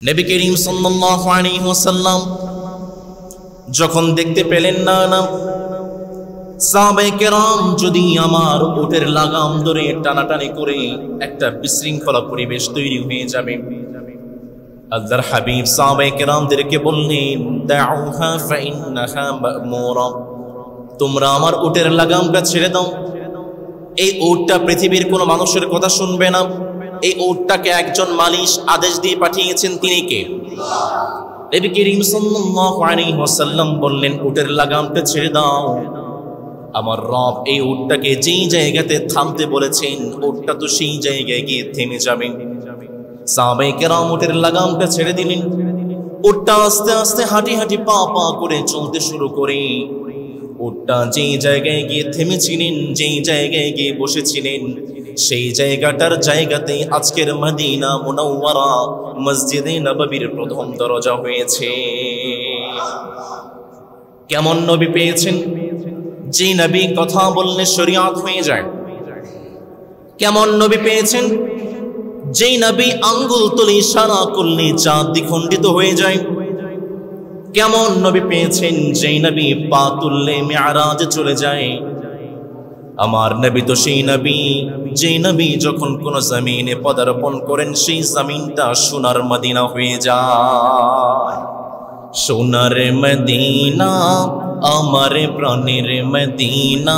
নবী করিম সাল্লাল্লাহু আলাইহি ওয়াসাল্লাম যখন দেখতে পেলেন না সাহাবায়ে কেরাম যদি আমার উটের লাগাম ধরে টানাটানি করে একটা বিশৃঙ্খলা পরিবেশ তৈরি হয়ে যাবে, আল্লাহর হাবিব সাহাবায়ে কেরামদেরকে বললেন, দাউহা ফাইন্নাহা মা'মুরা, তোমরা আমার উটের লাগামটা ছেড়ে দাও। এই উটটা পৃথিবীর কোনো মানুষের কথা শুনবে না। এই উটটাকে একজন মালিক আদেশ দিয়ে পাঠিয়েছেন, তিনি কে? নবী করিম সাল্লাল্লাহু আলাইহি ওয়াসাল্লাম বললেন, উটের লাগামটা ছেড়ে দাও। আমার রব এই উটটাকে যেই জায়গাতে থামতে বলেছেন, উটটা তো সেই জায়গায় গিয়ে থেমে যাবে। সাহাবায়ে কেরাম উটের লাগামটা ছেড়ে দিলেন। উটটা আস্তে আস্তে হাঁটি হাঁটি পা পা করে চলতে শুরু করে। উটটা যেই জায়গায় গিয়ে থেমেছিলেন, যেই জায়গায় গিয়ে বসেছিলেন, সেই জায়গাটার জায়গাতেই আজকের মদিনা মুনাওয়ারা মসজিদে নববীর প্রথম দরজা হয়েছে। কেমন নবী পেয়েছেন, যে নবী কথা বললে শরিয়াত হয়ে যায়। কেমন নবী পেয়েছেন, যেই নবী আঙ্গুল তুলে ইশারা করলে চাঁদ দ্বিখণ্ডিত হয়ে যায়। কেমন নবী পেয়েছেন, যেই নবী পা তুললে মিরাজে চলে যায়। আমার নবী তো সেই নবী, যেই নবী যখন কোন জমিনে পদার্পণ করেন, সেই জমিনটা সোনার মদিনা হয়ে যায়। সোনার মদিনা আমার প্রাণের মদিনা,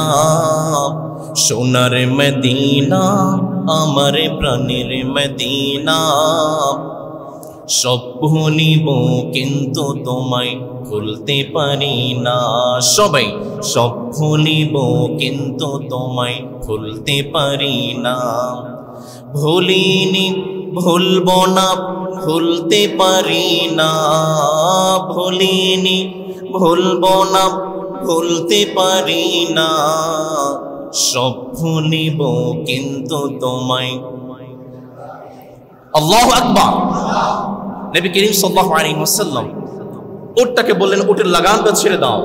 সোনার মদিনা আমার প্রাণের মদিনা। সব ভুলিব কিন্তু তোমায় ভুলতে পারি না। সবাই সব ভুলিব কিন্তু তোমায় ভুলতে পারি না। ভুলিনি ভুলব না ভুলতে পারি না। ভুলিনি ভুলব না ভুলতে পারি না। সব ভুলিব কিন্তু তোমায়। আল্লাহু আকবার। নবী করিম সাল্লাল্লাহু আলাইহি ওয়াসাল্লাম উটটাকে বললেন, উটের লাগামটা ছেড়ে দাও।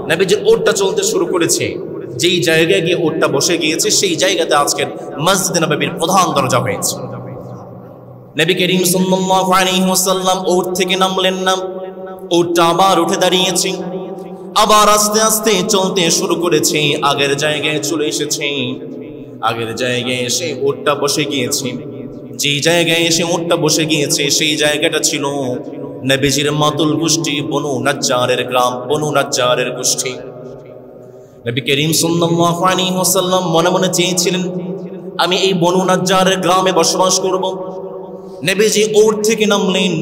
নবী যে উটটা চলতে শুরু করেছে, যেই জায়গায় গিয়ে উটটা বসে গিয়েছে, সেই জায়গাতে আজকের মসজিদে নববীর প্রধান দরজা হয়েছে। নবী করিম সাল্লাল্লাহু আলাইহি ওয়াসাল্লাম উট থেকে নামলেন না। উটটা আবার উঠে দাঁড়িয়েছে, আবার আস্তে আস্তে চলতে শুরু করেছে। আগের জায়গায় চলে এসেছে। আগের জায়গায় এসে উটটা বসে গিয়েছে। যেই জায়গায় এসে উটটা বসে গিয়েছে, সেই জায়গাটা ছিল নবীজির মাতুল গোষ্ঠী বনু নাজ্জারের গ্রাম, বনু নাজ্জারের গোষ্ঠী। নবী করিম সাল্লাল্লাহু আলাইহি ওয়াসাল্লাম মনে মনে চেয়েছিলেন, আমি এই বনু নাজ্জারের গ্রামে বসবাস করব। নবীজি উট থেকে নামলেন।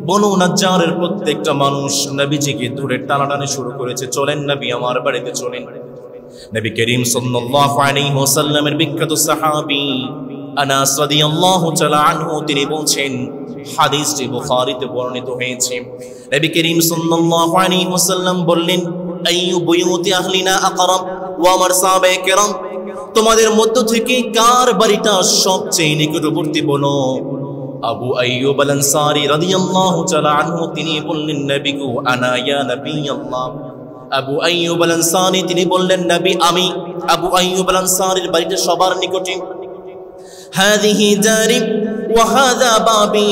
বনু নাজ্জারের প্রত্যেকটা মানুষ নবীজিকে ধরে টানাটানি শুরু করেছে, চলেন নবী আমার বাড়িতে চলেন। নবী করিম সাল্লাল্লাহু আলাইহি ওয়াসাল্লামের বিখ্যাত সাহাবী আনাস রাদিয়াল্লাহু তাআলা আনহু তিনি বলছেন, হাদিসটি বুখারীতে বর্ণিত হয়েছে। নবী করিম সাল্লাল্লাহু আলাইহি ওয়াসাল্লাম বললেন, আইয়ু বুয়ুতি আহলিনা আকরাব। ওয়া আমার সাহাবায়ে কেরাম, তোমাদের মধ্য থেকে কার বাড়িটা সবচেয়ে নিকটবর্তী বলো? আবু আইয়ুব আল আনসারী রাদিয়াল্লাহু তাআলা আনহু তিনি বললেন, নবী গো আনা ইয়া নবিয়াল্লাহ। আবু আইয়ুব আল আনসারী তিনি বললেন, নবী আমি। আবু আইয়ুব আল আনসারীর বাড়িটা সবার নিকটে। হাযিহি দারি ওয়া হাযা বাবি,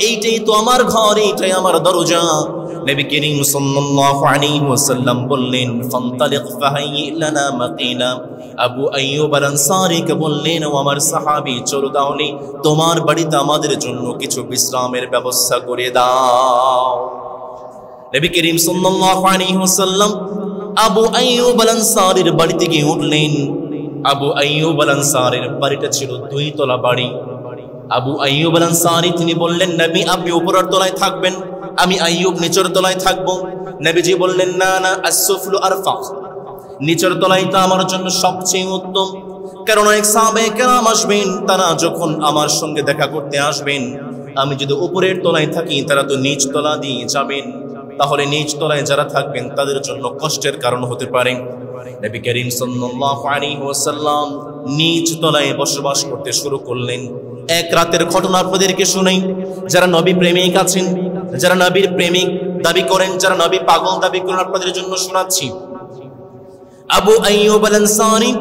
এইটাই তো আমার ঘর, এইটাই আমার দরজা। নবী করিম সাল্লাল্লাহু আলাইহি ওয়াসাল্লাম বললেন, ফান্তালিক ফাহাইয়ি লানা মাকিনা। আবু আইয়ুব আল আনসারীকে বললেন, ও আমার সাহাবী, চলো তাহলে তোমার বাড়িতে আমাদের জন্য কিছু বিশ্রামের ব্যবস্থা করে দাও। নবী করিম সাল্লাল্লাহু আলাইহি ওয়াসাল্লাম আবু আইয়ুব আল আনসারীর বাড়িতে গিয়ে উঠলেন। আবু আইয়ুব আল আনসারীর বাড়িটা ছিল 2 তলা বাড়ি। আবু আইয়ুব আল আনসারী তিনি বললেন, নবী আপনি উপরের তলায় থাকবেন, আমি আইয়ুব নিচের তলায় থাকব। নবীজি বললেন, না না, আসফলু আরফা, নিচের তলায় তো আমার জন্য সবচেয়ে উত্তম। কারণ অনেক সাহাবায়ে কেরাম আসবেন, তারা যখন আমার সঙ্গে দেখা করতে আসবেন, আমি যদি উপরের তলায় থাকি তারা তো নিচ তলা দিয়ে যাবেন, তাহলে নিচ তলায় যারা থাকবেন তাদের জন্য কষ্টের কারণ হতে পারে। নবী করিম সাল্লাল্লাহু আলাইহি ওয়াসাল্লাম নিচ তলায় বসবাস করতে শুরু করলেন। এক রাতের ঘটনা আপনাদেরকে শুনাই। যারা নবী প্রেমিক আছেন, যারা নবীর প্রেমিক দাবি করেন, যারা নবী পাগল দাবি করেন, আপনাদের জন্য শোনাচ্ছি। আবু আইয়ুব আল আনসারী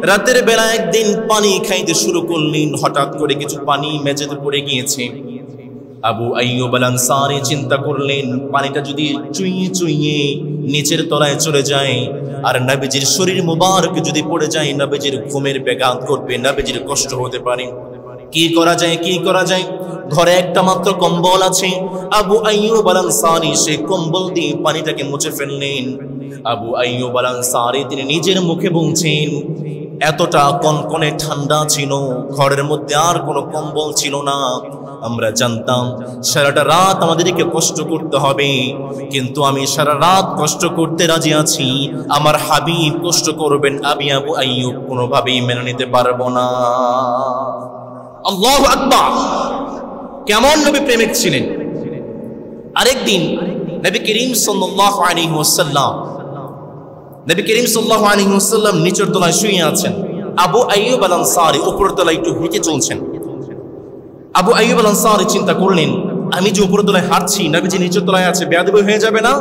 রাতের বেলা একদিন পানি খাইতে শুরু করলেন। হঠাৎ করে কিছু পানি মেঝেতে পড়ে গিয়েছে। আবু আইয়ুব আল আনসারী চিন্তা করলেন পানিটা যদি চুইয়ে চুইয়ে নিচের তলায় চলে যায় আর নবীজির শরীর মুবারক যদি পড়ে যায়, নবীজির ঘুমের ব্যাঘাত করবে, নবীজির কষ্ট হতে পারে। কি করা যায়, কি করা যায়? ঘরে একটা মাত্র কম্বল আছে। আবু আইয়ুব আল আনসারী সেই কম্বল দিয়ে পানিটাকে মুছে ফেললেন। আবু আইয়ুব আল আনসারী তিনি নিজের মুখে বলছেন, এতটা কনকনে ঠান্ডা ছিল, ঘরের মধ্যে আর কোনো কম্বল ছিল না। আমরা জানতাম সারাটা রাত আমাদেরকে কষ্ট করতে হবে, কিন্তু আমি সারা রাত কষ্ট করতে রাজি আছি। আমার হাবিব কষ্ট করবেন, আমি আবু আইয়ুব কোনোভাবেই মেনে নিতে পারবো না। আল্লাহু আকবার! কেমন নবী প্রেমিক ছিলেন। আরেকদিন নবী করিম সাল্লাল্লাহু আলাইহি ওয়াসাল্লাম নিচের তলায় শুয়ে আছেন। আবু আইয়ুব আল আনসারী উপরের তলায় একটু হেঁটে চলছেন। আবু আইয়ুব আল আনসারী চিন্তা করলেন, আমি যে উপরের তলায় হাঁটছি, নবীজি নিচের তলায় আছে, বেয়াদবি হয়ে যাবে না?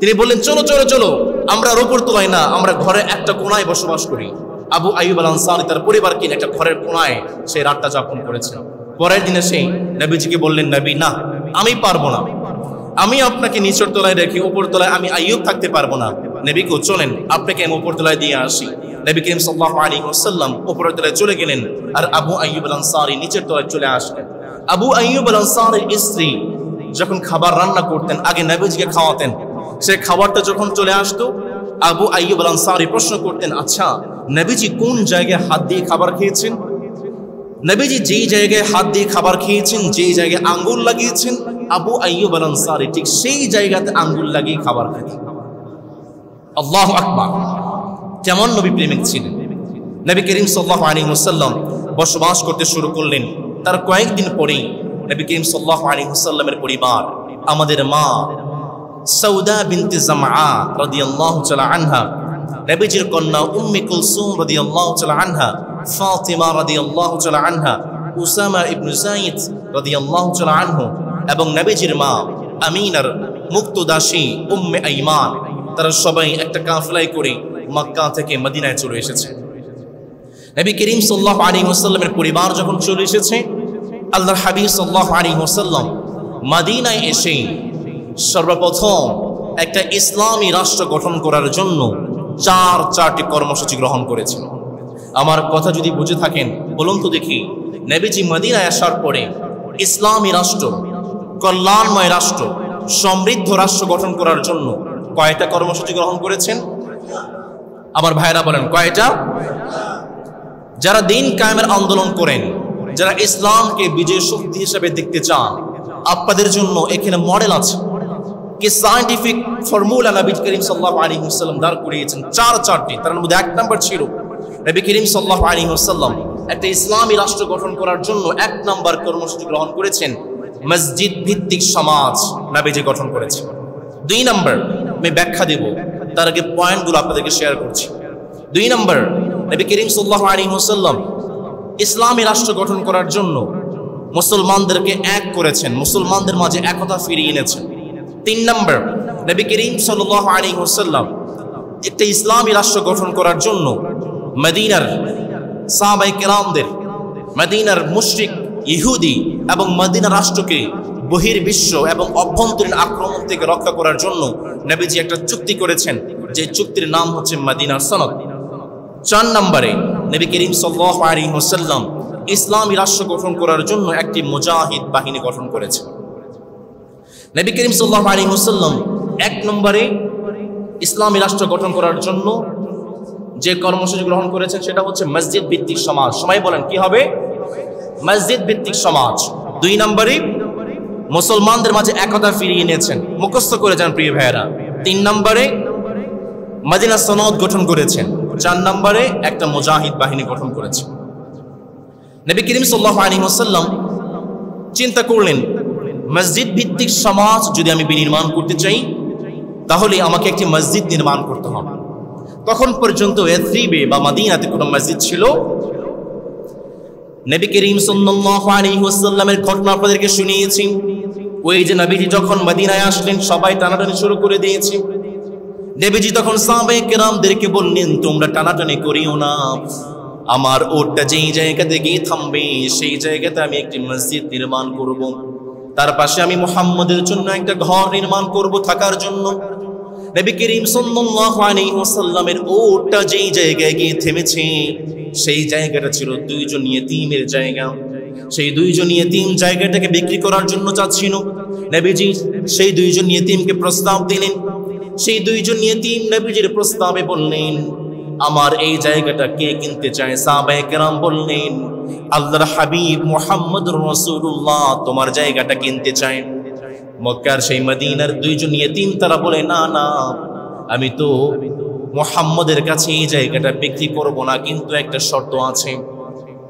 তিনি বললেন, চলো চলো চলো, আমরা আর উপরের তলায় না, আমরা ঘরে একটা কোণায় বসবাস করি। আবু আইয়ুব আল আনসারী তার পরিবারকে একটা ঘরের কোণায় সেই রাতটা যাপন করেছেন। পরের দিনে সেই নবীজিকে বললেন, নবী না, আমি পারবো না, আমি আপনাকে নিচের তলায় রেখে উপর তলায় আমি আইয়ুব থাকতে পারবো না। নবীকে চলেন আপনাকে আমি উপর তলায় দিয়ে আসি। নবী করিম সাল্লাল্লাহু আলাইহি ওয়াসাল্লাম উপরের তলায় চলে গেলেন আর আবু আইয়ুব আল আনসারী নিচের তলায় চলে আসলেন। আবু আইয়ুব আল আনসারীর স্ত্রী যখন খাবার রান্না করতেন, আগে নবীজিকে খাওয়াতেন, সেই খাবারটা যখন চলে আসতো আবু আইয়ুব আল আনসারী প্রশ্ন করতেন, আচ্ছা নবীজি কোন জায়গায় হাত দিয়ে খাবার খেয়েছেন? নবীজি যেই জায়গায় হাত দিয়ে খাবার খেয়েছেন, যেই জায়গায় আঙ্গুল লাগিয়েছেন, আবু আইয়ুব আল আনসারী ঠিক সেই জায়গাতে আঙ্গুল লাগিয়ে খাবার খেতেন। আল্লাহু আকবার! কেমন নবী প্রেমিক ছিলেন। নবী করিম সাল্লাল্লাহু আলাইহি ওয়াসাল্লাম বসবাস করতে শুরু করলেন। তার কয়েকদিন পরেই নবী করিম সাল্লাল্লাহু আলাইহি ওয়াসাল্লামের পরিবার, আমাদের মা সাউদা বিনতে জামআ রাদিয়াল্লাহু তাআলা আনহা, নবীজির কন্যা উম্মে কুলসুম রাদিয়াল্লাহু তাআলা আনহা, ফাতিমা রাদিয়াল্লাহু তাআলা আনহা, উসামা ইবনে যায়েদ রাদিয়াল্লাহু তাআলা আনহু এবং নবীজির মা আমিনার মুক্তদাসী উম্মে আইমান, তারা সবাই একটা কাফেলায় করে মক্কা থেকে মদিনায় চলে এসেছে। নবী করিম সাল্লাল্লাহু আলাইহি ওয়াসাল্লামের পরিবার যখন চলে এসেছে, আল্লাহর হাবিব সাল্লাল্লাহু আলাইহি ওয়াসাল্লাম মদিনায় এসে সর্বপ্রথম একটা ইসলামী রাষ্ট্র গঠন করার জন্য চারটি কর্মসূচি গ্রহণ করেছেন। আমার কথা যদি বুঝে থাকেন বলুন তো দেখি, নবীজি মদিনায় আসার পরে ইসলামী রাষ্ট্র, কল্যাণময় রাষ্ট্র, সমৃদ্ধ রাষ্ট্র গঠন করার জন্য কয়টা কর্মসূচি গ্রহণ করেছেন? আমার ভাইরা বলেন কয়টা? যারা দিন কায়েমের আন্দোলন করেন, যারা ইসলামকে বিজয় শক্তি হিসেবে দেখতে চান, আপনাদের জন্য এখানে মডেল আছে। কি সায়েন্টিফিক ফর্মুলা নবী করিম সাল্লাল্লাহু আলাইহি ওয়াসাল্লাম দাঁড় করিয়েছেন চারটি। তার মধ্যে এক নম্বর ছিল নবী করিম সাল্লাল্লাহু আলাইহি ওয়াসাল্লাম একটা ইসলামী রাষ্ট্র গঠন করার জন্য এক নম্বর কর্মসূচি গ্রহণ করেছেন, মসজিদ ভিত্তিক সমাজ নবীজি গঠন করেছেন। 2 নম্বর আমি ব্যাখ্যা দেব, তার আগে পয়েন্টগুলো আপনাদেরকে শেয়ার করছি। 2 নম্বর, নবী করিম সাল্লাল্লাহু আলাইহি ওয়াসাল্লাম ইসলামী রাষ্ট্র গঠন করার জন্য মুসলমানদেরকে এক করেছেন, মুসলমানদের মাঝে একতা ফিরিয়ে এনেছেন। 3 নম্বর, নবী করিম সাল্লাল্লাহু আলাইহি ওয়াসাল্লাম একটা ইসলামী রাষ্ট্র গঠন করার জন্য মদিনার সাহাবায়ে কেরামদের, মদিনার মুশরিক ইহুদি এবং মদিনা রাষ্ট্রকে বহির্বিশ্ব এবং অভ্যন্তরীণ আক্রমণ থেকে রক্ষা করার জন্য নবীজি একটা চুক্তি করেছেন, যে চুক্তির নাম হচ্ছে মদিনার সনদ। 4 নম্বরে, নবী করিম সাল্লাল্লাহু আলাইহি ওয়াসাল্লাম ইসলামী রাষ্ট্র গঠন করার জন্য একটি মুজাহিদ বাহিনী গঠন করেছেন। নবী করিম সাল্লাল্লাহু আলাইহি ওয়াসাল্লাম 1 নম্বরে ইসলামী রাষ্ট্র গঠন করার জন্য যে কর্মসূচি গ্রহণ করেছেন সেটা হচ্ছে মসজিদ ভিত্তিক সমাজ। সবাই বলেন কি হবে? মসজিদ ভিত্তিক সমাজ। 2 নম্বরে মুসলমানদের মাঝে একতা ফিরিয়ে এনেছেন, মুখস্থ করে যান প্রিয় ভাইয়েরা। 3 নম্বরে মদিনা সনদ গঠন করেছেন। 4 নম্বরে একটা মুজাহিদ বাহিনী গঠন করেছেন। নবী করিম সাল্লাল্লাহু আলাইহি ওয়াসাল্লাম চিন্তা করলেন, মসজিদ ভিত্তিক সমাজ যদি আমি বিনির্মাণ করতে চাই তাহলে আমাকে একটি মসজিদ নির্মাণ করতে হবে। তখন পর্যন্ত ইয়াসরিবে বা মদিনাতে কোনো মসজিদ ছিল? নবী করিম সাল্লাল্লাহু আলাইহি ওয়াসাল্লামের ঘটনা আপনাদেরকে শুনিয়েছি। ওই যে নবীজি যখন মদিনায় আসলেন সবাই টানাটানি শুরু করে দিয়েছে। নবীজি তখন সাহাবায়ে কেরামদেরকে বললেন, তোমরা টানাটানি করিও না, আমার উটটা যেই জায়গাতে গিয়ে থামবে সেই জায়গাতে আমি একটি মসজিদ নির্মাণ করব। তার পাশে আমি মুহাম্মদের জন্য একটা ঘর নির্মাণ করব থাকার জন্য। নবী করিম সাল্লাল্লাহু আলাইহি ওয়াসাল্লামের উটটা যেই জায়গায় গিয়ে থেমেছে সেই জায়গাটা ছিল দুইজন ইয়েতীমের জায়গা। সেই দুইজন ইয়েতীম জায়গাটাকে বিক্রি করার জন্য চাচ্ছিল। নবীজি সেই দুইজন ইয়েতীমকে প্রস্তাব দিলেন। সেই দুইজন ইয়েতীম নবীজির প্রস্তাবে বললেন, আমার এই জায়গাটা কে কিনতে চায়? সাহাবায়ে কেরাম বললেন, আল্লাহর হাবিব মুহাম্মদুর রাসূলুল্লাহ তোমার জায়গাটা কিনতে চায়। মক্কার সেই মদিনার দুইজন ইয়েতীম তারা বলে, না না, আমি তো মুহাম্মদের কাছে এই জায়গাটা বিক্রি করব না, কিন্তু একটা শর্ত আছে।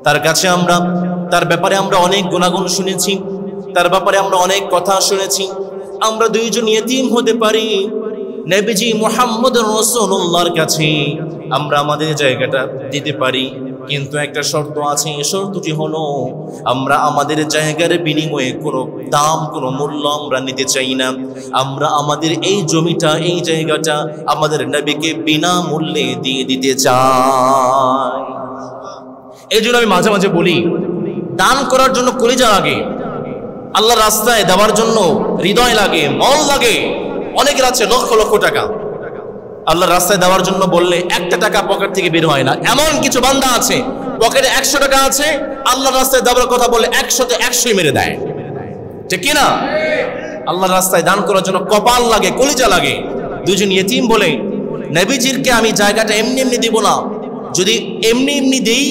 তার কাছে তার ব্যাপারে আমরা অনেক গুনাগুন শুনেছি, তার ব্যাপারে আমরা অনেক কথা শুনেছি। আমরা দুইজন ইয়েতীম হতে পারি, নবীজি মুহাম্মদুর রাসূলুল্লাহর কাছে আমরা আমাদের জায়গাটা দিতে পারি, কিন্তু একটা শর্ত আছে। এই শর্তটি হলো আমরা আমাদের জায়গার বিনিময়ে কোনো দাম, কোনো মূল্য আমরা নিতে চাই না। আমরা আমাদের এই জমিটা, এই জায়গাটা আমাদের নবীকে বিনা মূল্যে দিয়ে দিতে চাই। এই জন্য আমি মাঝে মাঝে বলি, দান করার জন্য কলিজা লাগে, আল্লাহর রাস্তায় দেওয়ার জন্য হৃদয় লাগে, মন লাগে। অনেকের আছে লক্ষ লক্ষ টাকা, আল্লাহর রাস্তায় দেওয়ার জন্য বললে একটা টাকা পকেট থেকে বের হয় না। এমন কিছু বান্দা আছে পকেটে 100 টাকা আছে, আল্লাহর রাস্তায় দেওয়ার কথা বললে 100তে 100ই মেরে দেয়, ঠিক কিনা? আল্লাহর রাস্তায় দান করার জন্য কপাল লাগে, কলিজা লাগে। দুজন ইয়েতীম বলে, নবীজিরকে আমি জায়গাটা এমনি এমনি দিব না, যদি এমনি এমনি দেই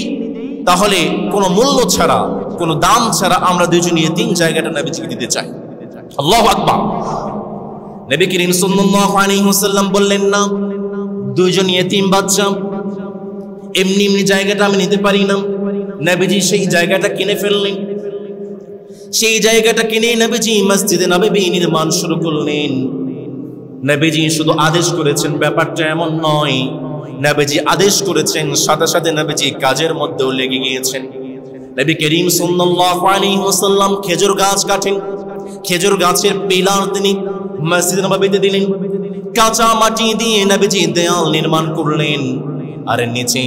তাহলে কোনো মূল্য ছাড়া, কোনো দাম ছাড়া আমরা দুজন ইয়েতীম জায়গাটা নবীজিকে দিতে চাই। আল্লাহু আকবার। নবী করিম সাল্লাল্লাহু আলাইহি ওয়াসাল্লাম বললেন, না, দুইজন ইয়েতীম বাচ্চা এমনি এমনি জায়গাটা আমি নিতে পারি না। নবীজি সেই জায়গাটা কিনে ফেললেন। সেই জায়গাটা কিনে নবীজি মসজিদে নববী নির্মাণ শুরু করলেন। নবীজি শুধু আদেশ করেছেন ব্যাপারটা এমন নয়, নবীজি আদেশ করেছেন সাথে সাথে নবীজি কাজের মধ্যেও লেগে গিয়েছেন। নবী করিম সাল্লাল্লাহু আলাইহি ওয়াসাল্লাম খেজুর গাছ কাটেন, খেজুর গাছের পিলার তিনি মসজিদ নববীতে দিলেন। কাঁচা মাটি দিয়ে নবীজি দেয়াল নির্মাণ করলেন। আর নিচে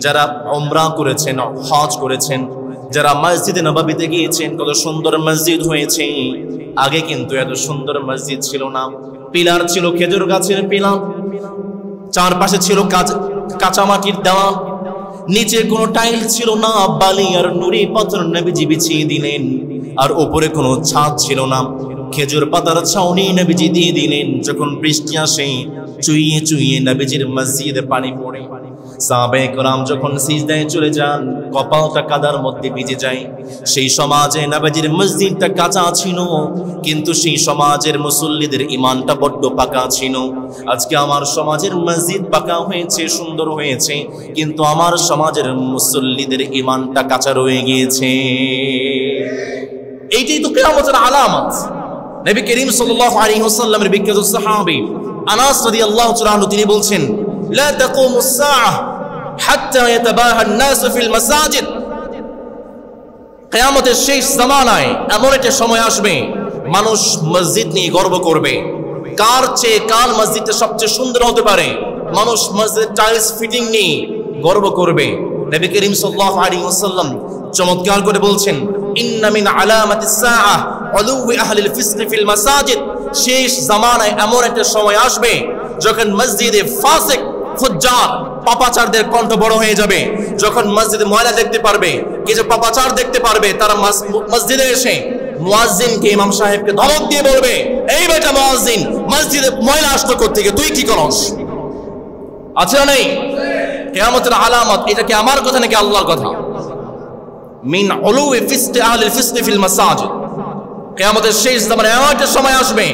যারা উমরা করেছেন, হজ করেছেন, যারা মসজিদে নববীতে গিয়েছেন, কত সুন্দর মসজিদ হয়েছে। আগে কিন্তু এত সুন্দর মসজিদ ছিল না। পিলার ছিল খেজুর গাছের পিলার, চারপাশে ছিল কাঁচা মাটির দেওয়াল, নিচে কোনো টাইল ছিল না, বালি আর নুড়ি পাথর নবীজি বিছিয়ে দিলেন। আর উপরে কোনো ছাদ ছিল না, খেজুর পাতার ছাউনি নবীজি দিয়ে দিলেন। যখন বৃষ্টি আসে চুইয়ে চুইয়ে নবীজির মসজিদে পানি পড়ে। সাহাবায়ে কেরাম যখন সিজদায় চলে যান, কপালটা কাদার মধ্যে ভিজে যায়। সেই সমাজে নবীজির মসজিদটা কাঁচা ছিল, কিন্তু সেই সমাজের মুসল্লিদের ঈমানটা বড্ড পাকা ছিল। আজকে আমার সমাজের মসজিদ পাকা হয়েছে, সুন্দর হয়েছে, কিন্তু আমার সমাজের মুসল্লিদের ঈমানটা কাঁচা রয়ে গিয়েছে। এইটাই তো কিয়ামতের আলামত। নবী করিম সাল্লাল্লাহু আলাইহি ওয়াসাল্লামের বিখ্যাত সাহাবী আনাস রাদিয়াল্লাহু তাআলা আনহু তিনি বলছেন, লা তাকুমুস সাআহ হাত্তা ইয়াতাবাহা আন-নাস ফিল মাসাজিদ। কিয়ামতের শেষ জামানায় এমন একটা সময় আসবে, মানুষ মসজিদ নিয়ে গর্ব করবে। কার চেয়ে কার মসজিদটা সবচেয়ে সুন্দর হতে পারে, মানুষ মসজিদের টাইলস ফিটিং নিয়ে গর্ব করবে। নবী করিম সাল্লাল্লাহু আলাইহি ওয়াসাল্লাম চমৎকার করে বলছেন, ইন্না মিন আলামাতিস সাআহ উলুউই আহলিল ফিসক ফিল মাসাজিদ। শেষ জামানায় এমন একটা সময় আসবে যখন মসজিদে ফাসিক, ফুজ্জার, পাপাচারদের কণ্ঠ বড় হয়ে যাবে। যখন মসজিদে ময়লা দেখতে পারবে, কিছু পাপাচার দেখতে পারবে, তারা মসজিদে এসে মুয়াজ্জিনকে, ইমাম সাহেবকে ধমক দিয়ে বলবে, এই বেটা মুয়াজ্জিন, মসজিদে ময়লা আসলো কোত্থেকে, তুই কি করস? আছে না নেই? কিয়ামতের আলামত। এটা কি আমার কথা নাকি আল্লাহর কথা? মিন উলুউই ফিসক আহলিল ফিসক ফিল মাসাজিদ। কিয়ামতের শেষ জামানায় এমন একটা সময় আসবে,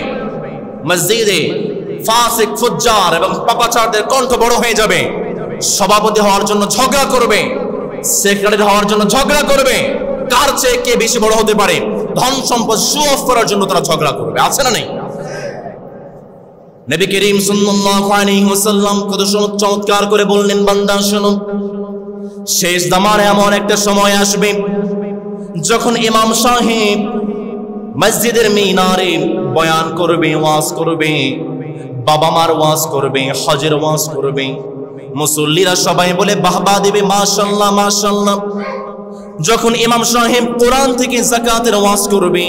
মসজিদে ফাসিক, ফুজ্জার এবং পাপাচারদের কণ্ঠ বড় হয়ে যাবে। সভাপতি হওয়ার জন্য ঝগড়া করবে, সেক্রেটারি হওয়ার জন্য ঝগড়া করবে, কার চেয়ে কে বেশি বড় হতে পারে, ধন সম্পদ শো অফ করার জন্য তারা ঝগড়া করবে। আছে না নেই? নবী করিম সাল্লাল্লাহু আলাইহি ওয়াসাল্লাম কত চমৎকার করে বললেন, বান্দা শোনো, শেষ জামানায় এমন একটা সময় আসবে যখন ইমাম সাহেব মসজিদের মিনারে বয়ান করবে, ওয়াজ করবে, বাবা মার ওয়াজ করবে, হজের ওয়াজ করবে, মুসল্লিরা সবাই বলে বাহবা দিবে, মাশাআল্লাহ মাশাআল্লাহ। যখন ইমাম সাহেব কোরআন থেকে যাকাতের ওয়াজ করবে,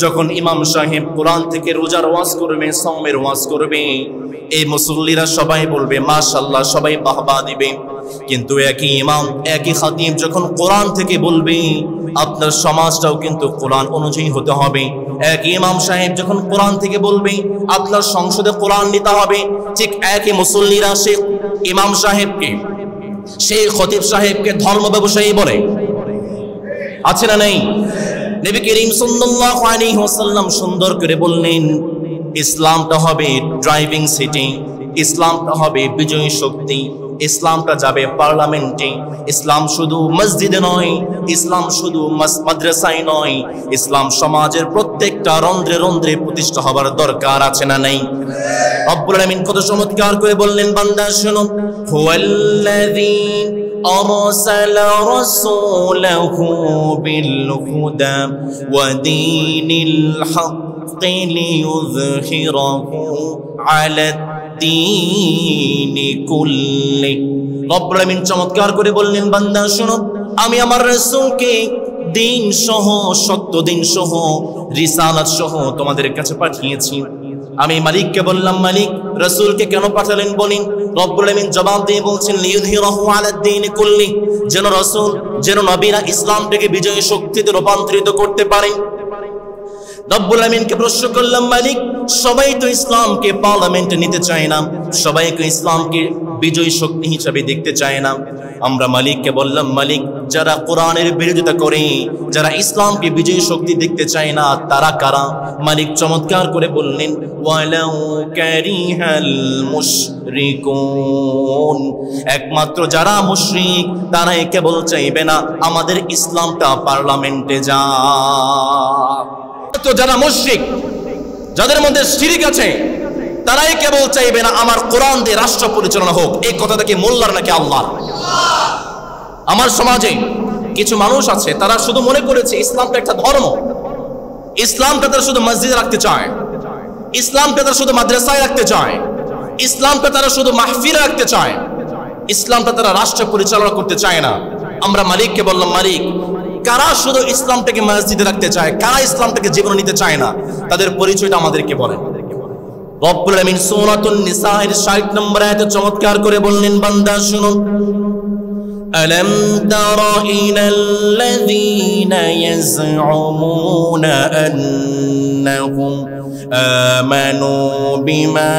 যখন ইমাম সাহেব কোরআন থেকে রোজার ওয়াজ করবে, সাওমের ওয়াজ করবে, এই মুসল্লিরা সবাই বলবে মাশাআল্লাহ, সবাই বাহবা দিবে। কিন্তু একই ইমাম, একই খাতিব যখন কোরআন থেকে বলবে, আপনার সমাজটাও কিন্তু কোরআন অনুযায়ী হতে হবে। এক ইমাম সাহেব যখন কোরআন থেকে বলবে, আপনার সংসদে কোরআন নিতে হবে। ঠিক একই মুসল্লিরা সে ইমাম সাহেবকে, সেই খতিব সাহেবকে ধর্ম ব্যবসায়ী বলে, আছে না নেই? নবী করিম সাল্লাল্লাহু আলাইহি ওয়াসাল্লাম সুন্দর করে বললেন, ইসলামটা হবে ড্রাইভিং সিটি, ইসলামটা হবে বিজয়ী শক্তি, ইসলামটা যাবে পার্লামেন্টে। ইসলাম শুধু মসজিদে নয়, ইসলাম শুধু মাদ্রাসায় নয়, ইসলাম সমাজের প্রত্যেকটা রন্ধ্রে রন্ধ্রে প্রতিষ্ঠা হবার দরকার, আছে না নাই? রব্বুল আলামিন কত চমৎকার করে বললেন, বান্দা শোনো, হুয়াল্লাযী আরসালা রাসূলাহু বিল হুদা ওয়া দীনিল হাক্কি লিইয়ুযহিরাহু আলাদ দীনি কুল্লি। রব্বুল আলামিন চমৎকার করে বললেন, বান্দা শোনো, আমি আমার রাসূলকে দিন সহ, সত্য দিন সহ, রিসালাত সহ তোমাদের কাছে পাঠিয়েছি। আমি মালিককে বললাম, মালিক রাসূলকে কেন পাঠালেন বলেন? রব্বুল আলামিন জবাব দিয়ে বলছেন, লিইয়ুযহিরাহু আলাদ দীনি কুল্লি, যেন রাসূল, যেন নবীরা ইসলামটাকে বিজয়ী শক্তিতে রূপান্তরিত করতে পারে। রব্বুল আলামিনকে প্রশ্ন করলাম, মালিক সবাই তো ইসলামকে পার্লামেন্টে নিতে চায় না, সবাইকে ইসলামকে বিজয়ী শক্তি হিসেবে দেখতে চায় না। আমরা মালিককে বললাম, মালিক যারা কোরআনের বিরোধিতা করে, যারা ইসলামকে বিজয়ী শক্তি দেখতে চায় না, তারা কারা? মালিক চমৎকার করে বললেন, ওয়ালাউ কারিহাল মুশরিকুন, একমাত্র যারা মুশরিক তারাই কেবল চাইবে না আমাদের ইসলামটা পার্লামেন্টে যাক। তো যারা মুশরিক, যাদের মধ্যে শিরক আছে, তারাই কেবল চাইবে না আমার কোরআন দিয়ে রাষ্ট্র পরিচালনা হোক। এই কথাটা কি মোল্লার নাকি আল্লাহ? আমার সমাজে কিছু মানুষ আছে, তারা শুধু মনে করেছে ইসলামটা একটা ধর্ম, ইসলামটা তারা শুধু মসজিদে রাখতে চায়, ইসলামটা তারা শুধু মাদ্রাসায় রাখতে চায়, ইসলামটা তারা শুধু মাহফিলে রাখতে চায়, ইসলামটা তারা রাষ্ট্র পরিচালনা করতে চায় না। আমরা মালিককে বললাম, মালিক কারা শুধু ইসলামটাকে মসজিদে রাখতে চায়, কারা ইসলামটাকে জীবনে নিতে চায় না, তাদের পরিচয়টা আমাদেরকে বলেন। রব্বুল আলামিন সূরাতুন নিসা-এর 60 নম্বর আয়াতে চমৎকার করে বললেন, বান্দা শুনুন, আলাম তারা ইলাল্লাযীনা ইয়াজউমুনা আন্নাহুম আমানু বিমা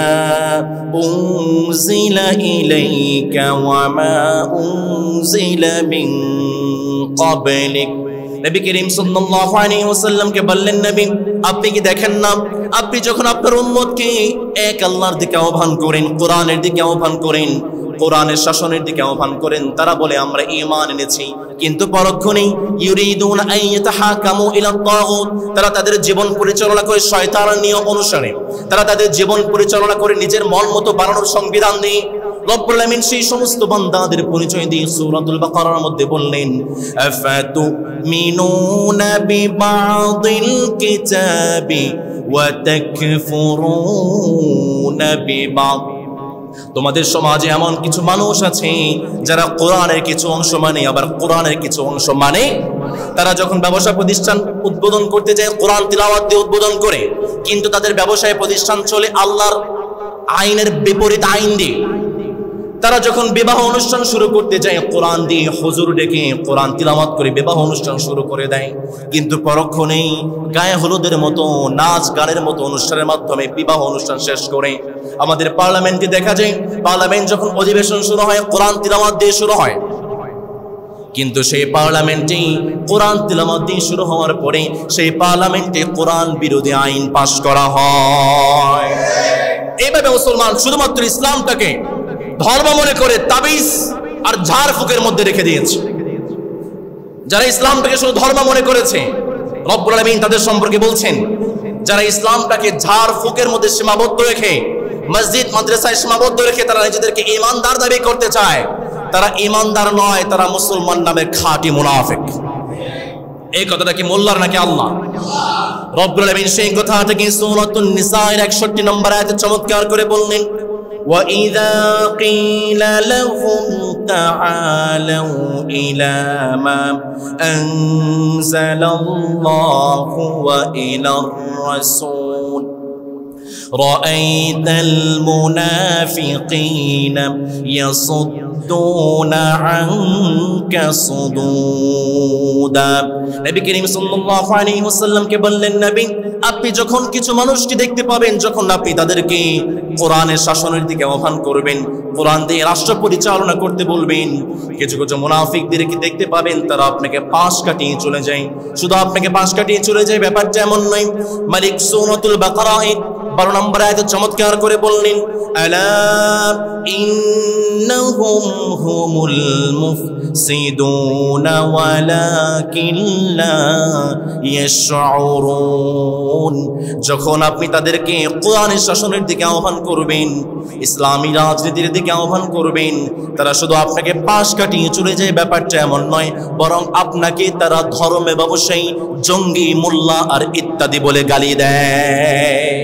উনজিলা ইলাইকা ওয়া মা উনজিলা মিন ক্বাবলিক। নবী করিম সাল্লাল্লাহু আলাইহি ওয়াসাল্লামকে বললেন, নবী আপনি কি দেখেন না, আপনি যখন আপনার উম্মতকে এক আল্লাহর দিকে আহ্বান করেন, কোরআনের দিকে আহ্বান করেন, কোরআনের শাসনের দিকে আহ্বান করেন, তারা বলে আমরা ঈমান এনেছি, কিন্তু পরক্ষণেই ইউরিদুন আন ইয়াতাহাকামু ইলা তাগুত, তারা তাদের জীবন পরিচালনা করে শয়তানের নিয়ম অনুসারে, তারা তাদের জীবন পরিচালনা করে নিজের মন মতো বানানোর সংবিধান দিয়ে। রব্বুল আলামিন সেই সমস্ত বান্দাদের পরিচয় দিয়ে সূরাতুল বাকারার মধ্যে বললেন, আফাতুমিনুনা বিবাদিল কিতাবি ওয়া তাকফুরুনা বিবাদ। তোমাদের সমাজে এমন কিছু মানুষ আছে যারা কোরআনের কিছু অংশ মানে, আবার কোরআনের কিছু অংশ মানে। তারা যখন ব্যবসা প্রতিষ্ঠান উদ্বোধন করতে যায়, কোরআন তিলাওয়াত দিয়ে উদ্বোধন করে, কিন্তু তাদের ব্যবসায় প্রতিষ্ঠান চলে আল্লাহর আইনের বিপরীত আইন দিয়ে। তারা যখন বিবাহ অনুষ্ঠান শুরু করতে যায়, কোরআন দিয়ে হুজুর ডেকে কোরআন তিলাওয়াত করে বিবাহ অনুষ্ঠান শুরু করে দেয়, কিন্তু পরক্ষণেই গায়ে হলুদের মতো, নাচ গানের মতো অনুষ্ঠানের মাধ্যমে বিবাহ অনুষ্ঠান শেষ করে। আমাদের পার্লামেন্টে দেখা যায়, পার্লামেন্ট যখন অধিবেশন শুরু হয়, কোরআন তিলাওয়াত দিয়ে শুরু হয়, কিন্তু সেই পার্লামেন্টে কোরআন তিলাওয়াত দিয়ে শুরু হওয়ার পরে সেই পার্লামেন্টে কোরআন বিরোধী আইন পাশ করা হয়। এইভাবে মুসলমান শুধুমাত্র ইসলামটাকে ধর্ম মনে করে তাবিজ আর ঝাড় ফুকের মধ্যে রেখে দিয়েছে। যারা ইসলামটাকে শুধু ধর্ম মনে করেছে, রব্বুল আলামিন তাদের সম্পর্কে বলছেন, যারা ইসলামটাকে ঝাড় ফুকের মধ্যে সীমাবদ্ধ রেখে, মসজিদ মাদ্রাসায় সীমাবদ্ধ রেখে তারা নিজেদেরকে ঈমানদার দাবি করতে চায়, তারা ঈমানদার নয়, তারা মুসলমান নামের খাঁটি মুনাফিক। এই কথাটা কি মোল্লার নাকি আল্লাহ? রব্বুল আলামিন সেই কথাটাকে সূরাতুন নিসা-এর 61 নম্বর আয়াতে চমৎকার করে বললেন, وَإِذَا قِيلَ لَهُمْ تَعَالَوْا إِلَى مَا أَنزَلَ اللَّهُ وَإِلَى الرَّسُولِ رأيت المنافقين يصدون عنك صدودا নবী করিম সাল্লাল্লাহু আলাইহি ওয়াসাল্লাম কে বললেন, নবী আপনি যখন কিছু মানুষকে দেখতে পাবেন, যখন আপনি তাদেরকে কোরআনের শাসনের দিকে আহ্বান করবেন, কোরআন দিয়ে রাষ্ট্র পরিচালনা করতে বলবেন, কিছু কিছু মুনাফিকদেরকে দেখতে পাবেন তারা আপনাকে পাশ কাটিয়ে চলে যায়। শুধু আপনাকে পাশ কাটিয়ে চলে যায় ব্যাপারটা এমন নয়। মালিক সূরাতুল বাকারা 12 নম্বর আয়াতে চমৎকার করে বললেন, আলা ইন্নাহুম হুমুল মুফসিদুন ওয়ালাকিন লা ইয়াশউরুন। যখন আপনি তাদেরকে কোরআনের শাসনের দিকে আহ্বান করবেন, ইসলামী রাজনীতির দিকে আহ্বান করবেন, তারা শুধু আপনাকে পাশ কাটিয়ে চলে যায় ব্যাপারটা এমন নয়, বরং আপনাকে তারা ধর্মে ব্যবসায়ী, জঙ্গি, মোল্লা আর ইত্যাদি বলে গালি দেয়।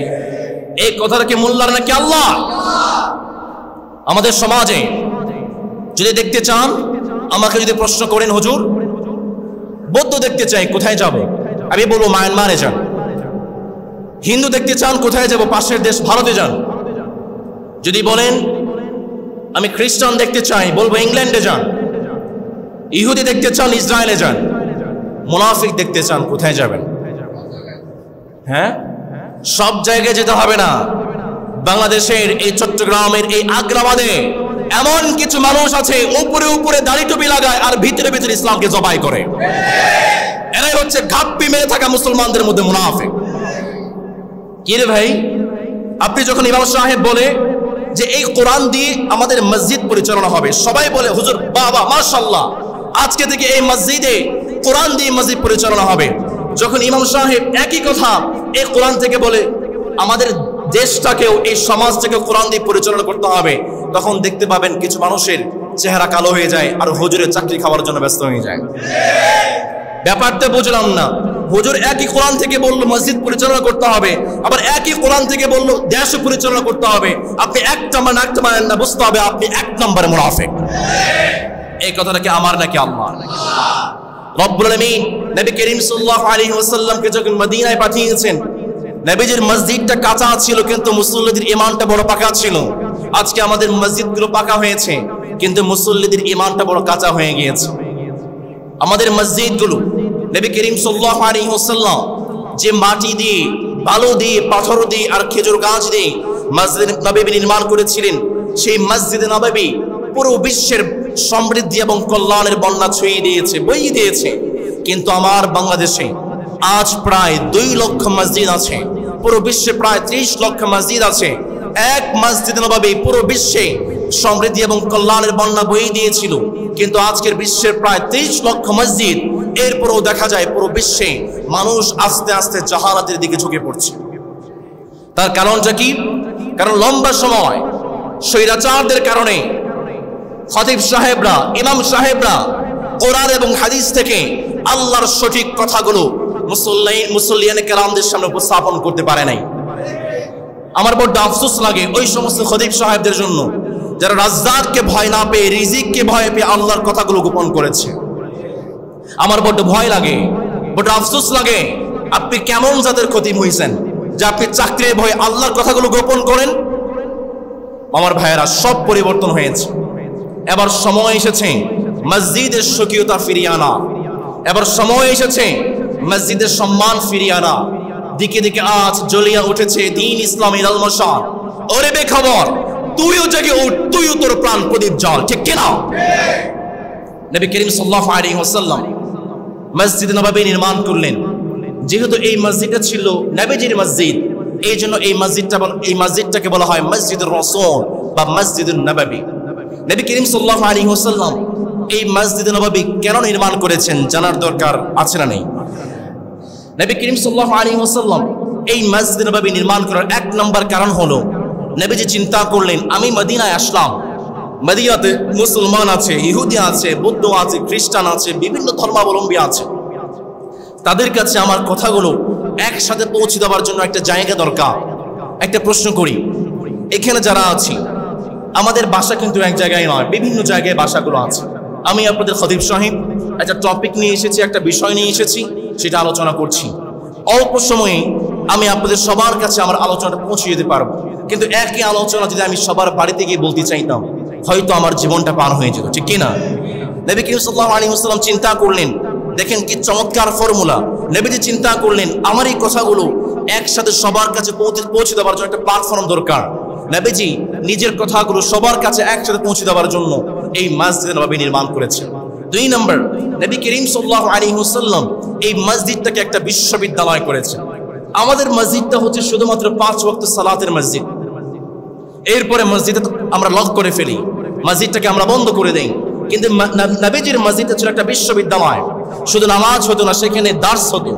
এই কথাটা কি মোল্লার নাকি আল্লাহ? আমাদের সমাজে যদি দেখতে চান, আমাকে যদি প্রশ্ন করেন, হুজুর বৌদ্ধ দেখতে চাই, কোথায় যাব? আমি বলবো মায়ানমারে যান। হিন্দু দেখতে চান, কোথায় যাব? পাশের দেশ ভারতে যান। যদি বলেন আমি খ্রিস্টান দেখতে চাই, বলবো ইংল্যান্ডে যান। ইহুদি দেখতে চান, ইসরায়েলে যান। মুনাফিক দেখতে চান, কোথায় যাবেন? হ্যাঁ, সব জায়গায় যেতে হবে না। বাংলাদেশের এই চট্টগ্রামের এই আগ্রাবাদে এমন কিছু মানুষ আছে উপরে উপরে দাড়ি টুপি লাগায় আর ভিতরে ভিতরে ইসলামকে জবাই করে। এরাই হচ্ছে ঘাপ্পি মেরে থাকা মুসলমানদের মধ্যে মুনাফিক। কি রে ভাই, আপনি যখন ইমাম সাহেব বলে যে এই কোরআন দিয়ে আমাদের মসজিদ পরিচালনা হবে, সবাই বলে হুজুর বাবা মাশাআল্লাহ, আজকে থেকে এই মসজিদে কোরআন দিয়ে মসজিদ পরিচালনা হবে। যখন ইমাম সাহেব একই কথা এই কোরআন থেকে বলে আমাদের দেশটাকেও, এই সমাজটাকেও কোরআন দিয়ে পরিচালনা করতে হবে, তখন দেখতে পাবেন কিছু মানুষের চেহারা কালো হয়ে যায় আর হুজুরের চাকরি খাওয়ার জন্য ব্যস্ত হয়ে যায়। ব্যাপারটা বুঝলাম না। হুজুর একই কোরআন থেকে বললো মসজিদ পরিচালনা করতে হবে, আবার একই কোরআন থেকে বললো দেশ পরিচালনা করতে হবে। আপনি একটা মানেন না, বুঝতে হবে আপনি 1 নম্বরে মুনাফিক। এই কথাটা কি আমার নাকি আল্লাহর? রব্বুল আলামিন নবী করিম সাল্লাল্লাহু আলাইহি ওয়াসাল্লামকে যখন মদিনায় পাঠিয়েছেন, নবীজির মসজিদটা কাঁচা ছিল কিন্তু মুসল্লিদের ঈমানটা বড় পাকা ছিল। আজকে আমাদের মসজিদগুলো পাকা হয়েছে কিন্তু মুসল্লিদের ঈমানটা বড় কাঁচা হয়ে গিয়েছে। আমাদের মসজিদগুলো নবী করিম সাল্লাল্লাহু আলাইহি ওয়াসাল্লাম যে মাটি দিয়ে, বালু দিয়ে, পাথর দিয়ে আর খেজুর গাছ দিয়ে মসজিদ নববী নির্মাণ করেছিলেন, সেই মসজিদ নববী পুরো বিশ্বের সমৃদ্ধি এবং কল্যাণের বন্যা ছুঁয়ে দিয়েছে, বইয়ে দিয়েছে। কিন্তু আমার বাংলাদেশে আজ প্রায় 2 লক্ষ মসজিদ আছে, পুরো বিশ্বে প্রায় 30 লক্ষ মসজিদ আছে। এক মসজিদ নববী পুরো বিশ্বে সমৃদ্ধি এবং কল্যাণের বন্যা বইয়ে দিয়েছিল, কিন্তু আজকের বিশ্বের প্রায় 30 লক্ষ মসজিদ, এরপরও দেখা যায় পুরো বিশ্বে মানুষ আস্তে আস্তে জাহালাতের দিকে ঝুঁকে পড়ছে। তার কারণটা কি? কারণ লম্বা সময় স্বৈরাচারদের কারণে খতিব সাহেবরা, ইমাম সাহেবরা কোরআন এবং হাদিস থেকে আল্লাহর সঠিক কথাগুলো মুসল্লিয়ানে কেরামদের সামনে উপস্থাপন করতে পারে নাই। আমার বড় আফসোস লাগে ওই সমস্ত খতিব সাহেবদের জন্য যারা রাজ্জাককে ভয় না পেয়ে, রিজিককে ভয় পেয়ে আল্লাহর কথাগুলো গোপন করেছে। আমার বড় ভয় লাগে, বড় আফসোস লাগে। আপনি কেমন জাতের খতিব হইছেন যে আপনি চাকরির ভয়ে আল্লাহর কথাগুলো গোপন করেন? আমার ভাইয়েরা, সব পরিবর্তন হয়েছে। এবার সময় এসেছে মসজিদের স্বকীয়তা ফিরিয়ে আনা। এবার সময় এসেছে মসজিদের সম্মান ফিরিয়ে আনা। দিকে দিকে আজ জ্বলিয়া উঠেছে দ্বীন ইসলামের আলমশান। ওরে বেখবর, তুইও জেগে উঠ, তুইও তোর প্রাণ প্রদীপ জ্বাল, ঠিক কিনা? নবী করিম সাল্লাল্লাহু আলাইহি ওয়াসাল্লাম মসজিদ নববী নির্মাণ করলেন। যেহেতু এই মসজিদটা ছিল নবীজির মসজিদ, এই জন্য এই মসজিদটাকে বলা হয় মসজিদুর রাসূল বা মসজিদুন নববী। নবী করিম সাল্লাল্লাহু আলাইহি ওয়াসাল্লাম এই মসজিদ নববী কেন নির্মাণ করেছেন জানার দরকার আছে না নেই? নবী করিম সাল্লাল্লাহু আলাইহি ওয়াসাল্লাম এই মসজিদ নববী নির্মাণ করার 1 নম্বর কারণ হলো, নবীজি চিন্তা করলেন আমি মদিনায় আসলাম, মদিনাতে মুসলমান আছে, ইহুদি আছে, বৌদ্ধ আছে, খ্রিস্টান আছে, বিভিন্ন ধর্মাবলম্বী আছে। তাদের কাছে আমার কথাগুলো একসাথে পৌঁছে দেওয়ার জন্য একটা জায়গা দরকার। একটা প্রশ্ন করি, এখানে যারা আছি আমাদের বাসা কিন্তু এক জায়গায় নয়, বিভিন্ন জায়গায় বাসাগুলো আছে। আমি আপনাদের খতিব সাহেব একটা টপিক নিয়ে এসেছি, একটা বিষয় নিয়ে এসেছি, সেটা আলোচনা করছি। অল্প সময়ে আমি আপনাদের সবার কাছে আমার আলোচনাটা পৌঁছে যেতে পারবো, কিন্তু একই আলোচনা যদি আমি সবার বাড়িতে গিয়ে বলতে চাইতাম, হয়তো আমার জীবনটা পার হয়ে যেত, ঠিক কিনা? নবী করিম সাল্লাল্লাহু আলাইহি ওয়াসাল্লাম চিন্তা করলেন, দেখেন কি চমৎকার ফর্মুলা। নবীজি চিন্তা করলেন, আমার এই কথাগুলো একসাথে সবার কাছে পৌঁছে দেওয়ার জন্য একটা প্ল্যাটফর্ম দরকার। নবীজি নিজের কথাগুলো সবার কাছে একসাথে পৌঁছে দেওয়ার জন্য এই মসজিদ নববী নির্মাণ করেছেন। 2 নম্বর, নবী করিম সাল্লাল্লাহু আলাইহি ওয়াসাল্লাম এই মসজিদটাকে একটা বিশ্ববিদ্যালয় করেছেন। আমাদের মসজিদটা হচ্ছে শুধুমাত্র 5 ওয়াক্ত সালাতের মসজিদ। এরপরে মসজিদে আমরা লক করে ফেলি, মসজিদটাকে আমরা বন্ধ করে দেই। কিন্তু নবীজির মসজিদটা ছিল একটা বিশ্ববিদ্যালয়। শুধু নামাজ হতো না, সেখানে দার্স হতো,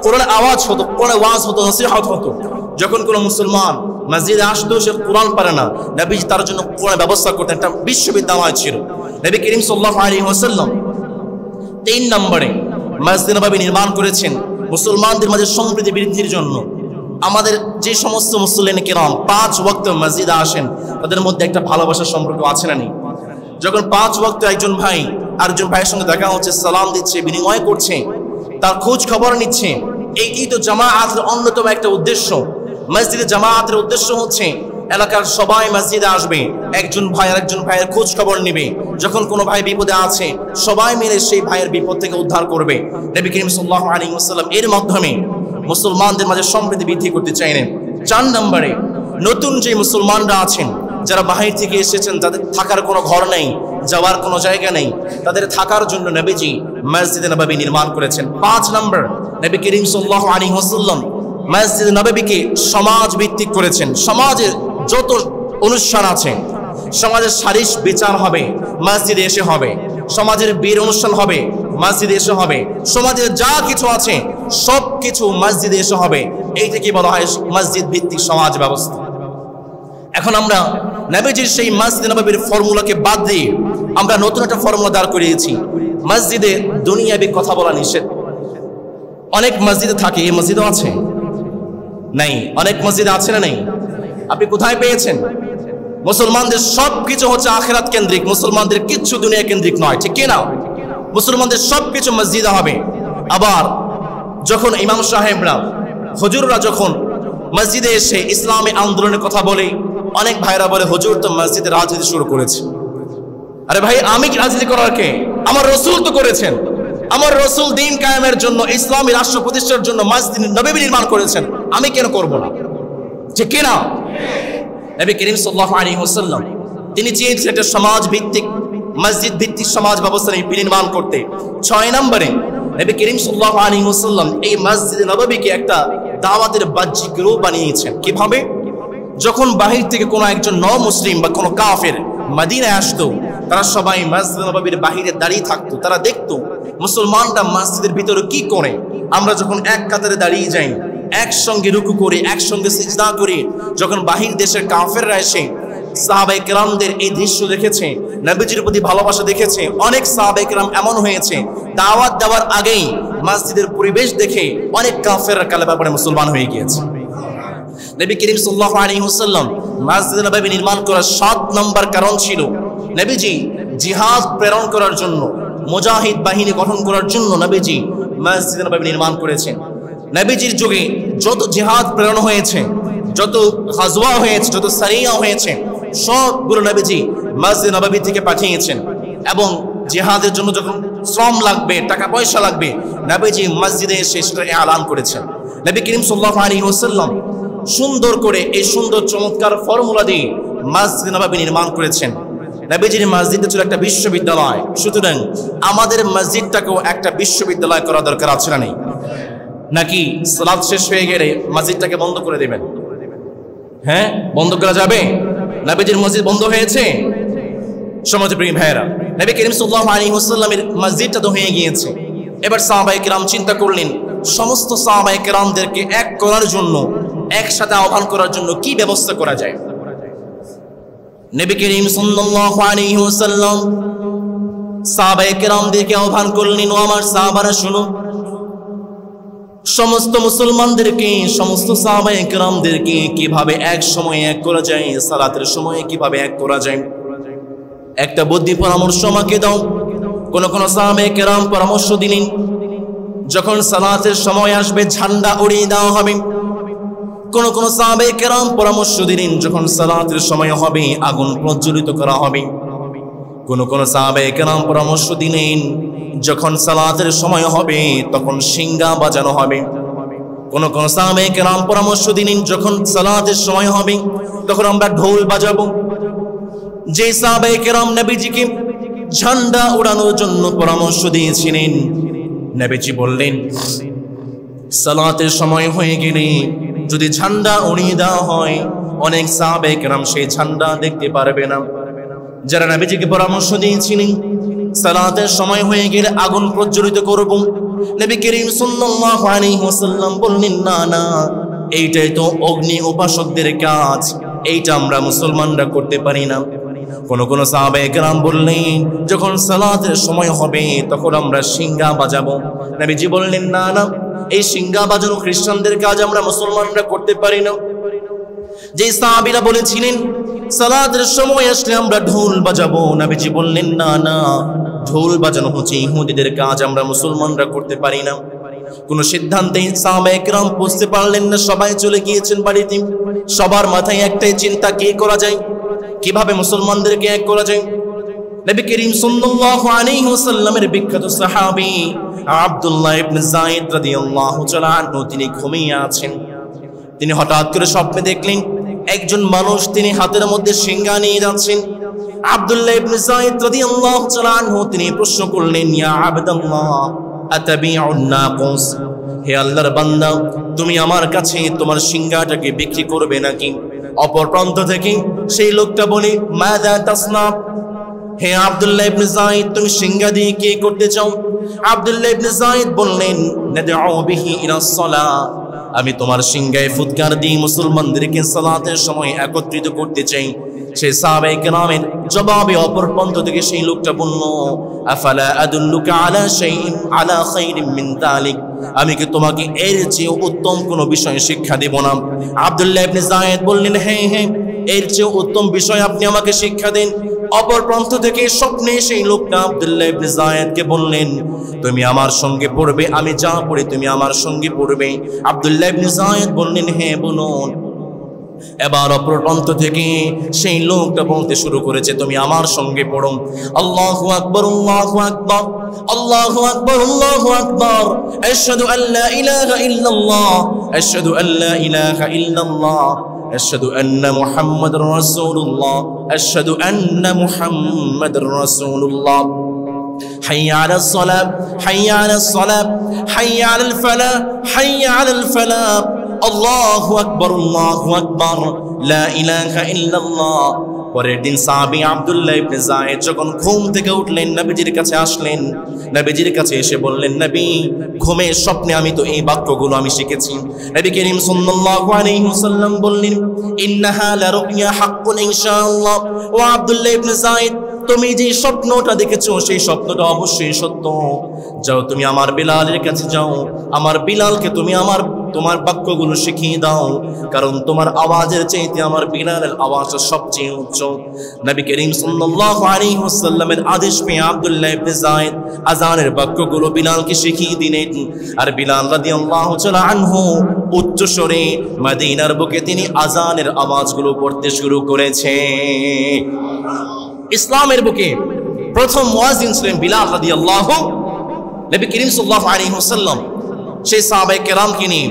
কোরআনে আওয়াজ হতো, কোরআনে ওয়াজ হতো, নসিহত হতো। যখন কোনো মুসলমান মসজিদে আসতো, সে কোরআন পারে না, নবীজি তার জন্য কোরআনের ব্যবস্থা করতেন। একটা বিশ্ববিদ্যালয় ছিল। নবী করিম সাল্লাল্লাহু আলাইহি ওয়াসাল্লাম 3 নম্বরে মসজিদ নববী নির্মাণ করেছেন মুসলমানদের মাঝে সম্প্রীতি বৃদ্ধির জন্য। আমাদের যে সমস্ত মুসলিম কিরাম 5 ওয়াক্ত মসজিদে আসেন, তাদের মধ্যে একটা ভালোবাসার সম্পর্ক আছে না নেই? যখন 5 ওয়াক্ত একজন ভাই আরেকজন ভাইয়ের সঙ্গে দেখা হচ্ছে, সালাম দিচ্ছে, বিনিময় করছে, তার খোঁজ খবর নিচ্ছে, এইটাই তো জামাআতের অন্যতম একটা উদ্দেশ্য। মসজিদে জামাআতের উদ্দেশ্য হচ্ছে এলাকার সবাই মসজিদে আসবে, একজন ভাই আরেকজন ভাইয়ের খোঁজ খবর নেবে, যখন কোনো ভাই বিপদে আছে সবাই মিলে সেই ভাইয়ের বিপদ থেকে উদ্ধার করবে। নবী করিম সাল্লাল্লাহু আলাইহি ওয়াসাল্লাম এর মাধ্যমে মুসলমানদের মাঝে সম্প্রীতি বৃদ্ধি করতে চাইলেন। 4 নম্বরে, নতুন যে মুসলমানরা আছেন, যারা বাহির থেকে এসেছেন, যাদের থাকার কোনো ঘর নেই, যাওয়ার কোনো জায়গা নেই, তাদের থাকার জন্য নবীজি মসজিদে নববী নির্মাণ করেছেন। 5 নম্বর, নবী করিম সাল্লাল্লাহু আলাইহি ওয়াসাল্লাম মসজিদে নববীকে সমাজ ভিত্তিক করেছেন। সমাজের যত অনুষ্ঠান আছে, সমাজের সালিশ বিচার হবে মসজিদে এসে হবে, সমাজের বিয়ের অনুষ্ঠান হবে মসজিদে এসে হবে, সমাজের যা কিছু আছে সব কিছু মসজিদে এসে হবে। এইটাকে বলা হয় মসজিদ ভিত্তিক সমাজ ব্যবস্থা। এখন আমরা নবীজির সেই মসজিদ নববীর ফর্মুলাকে বাদ দিয়ে আমরা নতুন একটা ফর্মুলা দাঁড় করিয়েছি। মসজিদে দুনিয়াবি কথা বলা নিষেধ। অনেক মসজিদে থাকে, এই মসজিদও আছে নাই? অনেক মসজিদে আছে না নেই? আপনি কোথায় পেয়েছেন? মুসলমানদের সবকিছু হচ্ছে আখিরাত কেন্দ্রিক, মুসলমানদের কিচ্ছু দুনিয়া কেন্দ্রিক নয়, ঠিক কিনা? মুসলমানদের সবকিছু মসজিদে হবে। আবার যখন ইমাম সাহেবরা, হুজুররা যখন মসজিদে এসে ইসলামী আন্দোলনের কথা বলে, অনেক ভাইরা বলে হুজুর তো মসজিদে রাজনীতি শুরু করেছে। আরে ভাই, আমি রাজনীতি করার কে? আমার রাসূল তো করেছেন। আমার রাসূল দ্বীন কায়েমের জন্য, ইসলামী রাষ্ট্র প্রতিষ্ঠার জন্য মসজিদ নববী নির্মাণ করেছেন, আমি কেন করব না? ঠিক কিনা? নবী করিম সাল্লাল্লাহু আলাইহি ওয়াসাল্লাম তিনি চেয়েছিলেন একটা সমাজ ভিত্তিক, মসজিদ ভিত্তিক সমাজ ব্যবস্থা নির্মাণ করতে। 6 নম্বরে, নবী করিম সাল্লাল্লাহু আলাইহি ওয়াসাল্লাম এই মসজিদ নববীকে একটা দাওয়াতের বাহ্যিক রূপ বানিয়েছেন। কিভাবে? যখন বাহির থেকে কোনো একজন মুসলিম বা কোনো কাফের মদিনায় আসতো, তারা সবাই মসজিদ নববীর বাহিরে দাঁড়িয়ে থাকতো, তারা দেখতো মুসলমানরা মসজিদের ভিতরে কি করে। আমরা যখন এক কাতারে দাঁড়িয়ে যাই, একসঙ্গে রুকু করে, একসঙ্গে সিজদা করে, যখন বাহির দেশের কাফেররা এসে সাহাবায়ে কেরামদের এই দৃশ্য দেখেছে, নবীজির প্রতি ভালোবাসা দেখেছে, অনেক সাহাবায়ে কেরাম এমন হয়েছে দাওয়াত দেওয়ার আগেই মসজিদের পরিবেশ দেখে অনেক কাফেররা কালেমা পড়ে মুসলমান হয়ে গিয়েছে। নবী করিম সাল্লাল্লাহু আলাইহি ওয়াসাল্লাম মসজিদ নববী নির্মাণ করার 7 নম্বর কারণ ছিল, নবীজি জিহাদ প্রেরণ করার জন্য, মুজাহিদ বাহিনী গঠন করার জন্য নবীজি মসজিদ নববী নির্মাণ করেছেন। নবীজির যুগে যত জিহাদ প্রেরণ হয়েছে, যত গাজওয়া হয়েছে, যত সারিয়া হয়েছে, সবগুলো নবীজি মসজিদ নববী থেকে পাঠিয়েছেন। এবং জিহাদের জন্য যখন শ্রম লাগবে, টাকা পয়সা লাগবে, নবীজি মসজিদে এসে সেটা এলান করেছেন। নবী করিম সাল্লাল্লাহু আলাইহি ওয়াসাল্লাম সুন্দর করে এই সুন্দর চমৎকার ফর্মুলা দিয়ে মসজিদ নববী নির্মাণ করেছেন। নবীজির মসজিদটা ছিল একটা বিশ্ববিদ্যালয়। সুতরাং আমাদের মসজিদটাকেও একটা বিশ্ববিদ্যালয় করা দরকার আছে না নেই? নাকি সালাত শেষ হয়ে গেলে মসজিদটাকে বন্ধ করে দেবেন? হ্যাঁ, বন্ধ করা যাবে? নবীজির মসজিদ বন্ধ হয়েছে? সমাজপ্রেমী ভাইয়েরা, নবী করিম সাল্লাল্লাহু আলাইহি ওয়াসাল্লামের মসজিদটা তো হয়ে গিয়েছে। এবার সাহাবায়ে কেরাম চিন্তা করলেন, সমস্ত সাহাবায়ে কেরামদেরকে এক করার জন্য, একসাথে আহ্বান করার জন্য কি ব্যবস্থা করা যায়। নবী করিম সাল্লাল্লাহু আলাইহি ওয়াসাল্লাম সাহাবায়ে কেরামদেরকে আহ্বান করলেন, ও আমার সাহাবারা শুনো, সমস্ত মুসলমানদেরকে, সমস্ত সাহাবায়ে কেরামদেরকে কিভাবে এক সময়ে এক করা যায়, সালাতের সময়ে কিভাবে এক করা যায়, একটা বুদ্ধি পরামর্শ আমাকে দাও। কোন কোন সাহাবায়ে কেরাম পরামর্শ দিলেন, যখন সালাতের সময় আসবে ঝান্ডা উড়িয়ে দেওয়া হবে। কোন কোন সাহাবায়ে কেরাম পরামর্শ দিলেন, যখন সালাতের সময় হবে আগুন প্রজ্বলিত করা হবে। কোন কোন সাহাবায়ে কেরাম পরামর্শ দিলেন, যখন সালাতের সময় হবে তখন সিংহা বাজানো হবে। কোন কোন সাহাবায়ে কেরাম পরামর্শ দিলেন, যখন সালাতের সময় হবে তখন আমরা ঢোল বাজাবো। যে সাহাবায়ে কেরাম নবীজিকে ঝান্ডা উড়ানোর জন্য পরামর্শ দিয়েছিলেন, নবীজি বললেন সালাতের সময় হয়ে গেলে যদি ঝান্ডা উড়িয়ে দেওয়া হয় অনেক সাহাবায়ে কেরাম সেই ঝান্ডা দেখতে পারবে না। যারা নবীজিকে পরামর্শ দিয়েছিলেন সালাতের সময় হয়ে গেলে আগুন প্রজ্বলিত করব, নবী করিম সাল্লাল্লাহু আলাইহি ওয়াসাল্লাম বললেন না না, এইটাই তো অগ্নি উপাসকদের কাজ, এইটা আমরা মুসলমানরা করতে পারি না। কোন কোন সাহাবায়ে কেরাম বললেন যখন সালাতের সময় হবে তখন আমরা সিংহা বাজাবো। নবীজি বললেন না না, এই সিংহা বাজানো খ্রিস্টানদের কাজ, আমরা মুসলমানরা করতে পারি না। যে সাহাবীরা বলেছিলেন সালাতের সময় আসলে আমরা ঢোল বাজাবো, নবীজি বললেন না না, ঢোল বাজানো হচ্ছে ইহুদিদের কাজ, আমরা মুসলমানরা করতে পারি না। কোন সিদ্ধান্তে সাহাবায়ে কেরাম বুঝতে পারলেন না, সবাই চলে গিয়েছেন বাড়িতে। সবার মাথায় একটাই চিন্তা, কি করা যায়, কিভাবে মুসলমানদেরকে এক করা যায়। নবী করিম সাল্লাল্লাহু আলাইহি ওয়াসাল্লামের বিখ্যাত সাহাবী আব্দুল্লাহ ইবনে যায়েদ রাদিয়াল্লাহু তাআলা আনহু তিনি ঘুমিয়ে আছেন। তিনি হঠাৎ করে স্বপ্নে দেখলেন একজন মানুষ তিনি হাতের মধ্যে সিংহা নিয়ে যাচ্ছেন। আব্দুল্লাহ ইবনে যায়েদ রাদিয়াল্লাহু তাআলা আনহু তিনি প্রশ্ন করলেন, ইয়া আবদুল্লাহ আতাবিউন নাকুস, হে আল্লাহর বান্দা তুমি আমার কাছে তোমার সিংহাটাকে বিক্রি করবে নাকি? অপর প্রান্ত থেকে সেই লোকটা বলে, মাযা তাসনা, হে আব্দুল্লাহ ইবনে যায়েদ তুমি সিংহা দিয়ে কি করতে চাও? আব্দুল্লাহ ইবনে যায়েদ বললেন, নাদউ বিহি ইলা সালাহ, আমি তোমার সিংহায় ফুৎকার দিয়ে মুসলমানদেরকে সালাতের সময় একত্রিত করতে চাই। সেই সাহাবায়ে কেরামের জবাবে অপর প্রান্ত থেকে সেই লোকটা বলল, আফালা আদুল্লুকা আলা শাইইন আলা খাইরিন মিন যালিক, আমি কি তোমাকে এর চেয়ে উত্তম কোনো বিষয় শিক্ষা দেব না? আব্দুল্লাহ ইবনে যায়েদ বললেন, হ্যাঁ হ্যাঁ, এর চেয়ে উত্তম বিষয় আপনি আমাকে শিক্ষা দেন। অপর প্রান্ত থেকে স্বপ্নে সেই লোকটা আব্দুল্লাহ ইবনে যায়েদকে বললেন, তুমি আমার সঙ্গে পড়বে, আমি যা পড়ি তুমি আমার সঙ্গে পড়বে। আব্দুল্লাহ ইবনে যায়েদ বললেন, হ্যাঁ বলুন। এবার অপর প্রান্ত থেকে সেই লোকটা বলতে শুরু করেছে, তুমি আমার সঙ্গে পড়ো। আল্লাহু আকবার, আল্লাহু আকবার, আল্লাহু আকবার, আল্লাহু আকবার, আশহাদু আল্লা ইলাহা ইল্লাল্লাহ, আশহাদু আল্লা ইলাহা ইল্লাল্লাহ, আশহাদু আন্না মুহাম্মাদুর রাসূলুল্লাহ, আশহাদু আন্না মুহাম্মাদুর রাসূলুল্লাহ, হাইয়া আলাস সালাত, হাইয়া আলাস সালাত, হাইয়া আলাল ফালাহ, হাইয়া আলাল ফালাহ, আল্লাহু আকবার, আল্লাহু আকবার, লা ইলাহা ইল্লাল্লাহ। পরের দিন সাহাবী আব্দুল্লাহ ইবনে যায়েদ যখন ঘুম থেকে উঠলেন নবীজির কাছে আসলেন। নবীজির কাছে এসে বললেন, নবী ঘুমের স্বপ্নে আমি তো এই বাক্যগুলো আমি শিখেছি। নবী করিম সাল্লাল্লাহু আলাইহি ওয়াসাল্লাম বললেন, ইন্নাহা লা রুয়া হাক্কুন ইনশাআল্লাহ। ও আব্দুল্লাহ ইবনে যায়েদ, তুমি যে স্বপ্নটা দেখেছো সেই স্বপ্নটা অবশ্যই সত্য। যাও তুমি আমার বিলালের কাছে যাও, আমার বিলালকে তুমি তোমার বাক্যগুলো শিখিয়ে দাও, কারণ তোমার আওয়াজের চাইতে আমার বিলালের আওয়াজটা সবচেয়ে উচ্চ। নবী করিম সাল্লাল্লাহু আলাইহি ওয়াসাল্লামের আদেশ পেয়ে আব্দুল্লাহ ইবনে যায়েদ আযানের বাক্যগুলো বিলালকে শিখিয়ে দিলেন। আর বিলাল রাদিয়াল্লাহু তাআলা আনহু উচ্চ স্বরে মদিনার বুকে তিনি আযানের আওয়াজগুলো পড়তে শুরু করেছে। ইসলামের বুকে প্রথম মুয়াজ্জিন ছিলেন বিলাল রাদিয়াল্লাহু। নবী করিম সাল্লাল্লাহু আলাইহি ওয়াসাল্লাম সেই সাহাবায়ে কেরামকে নিয়ে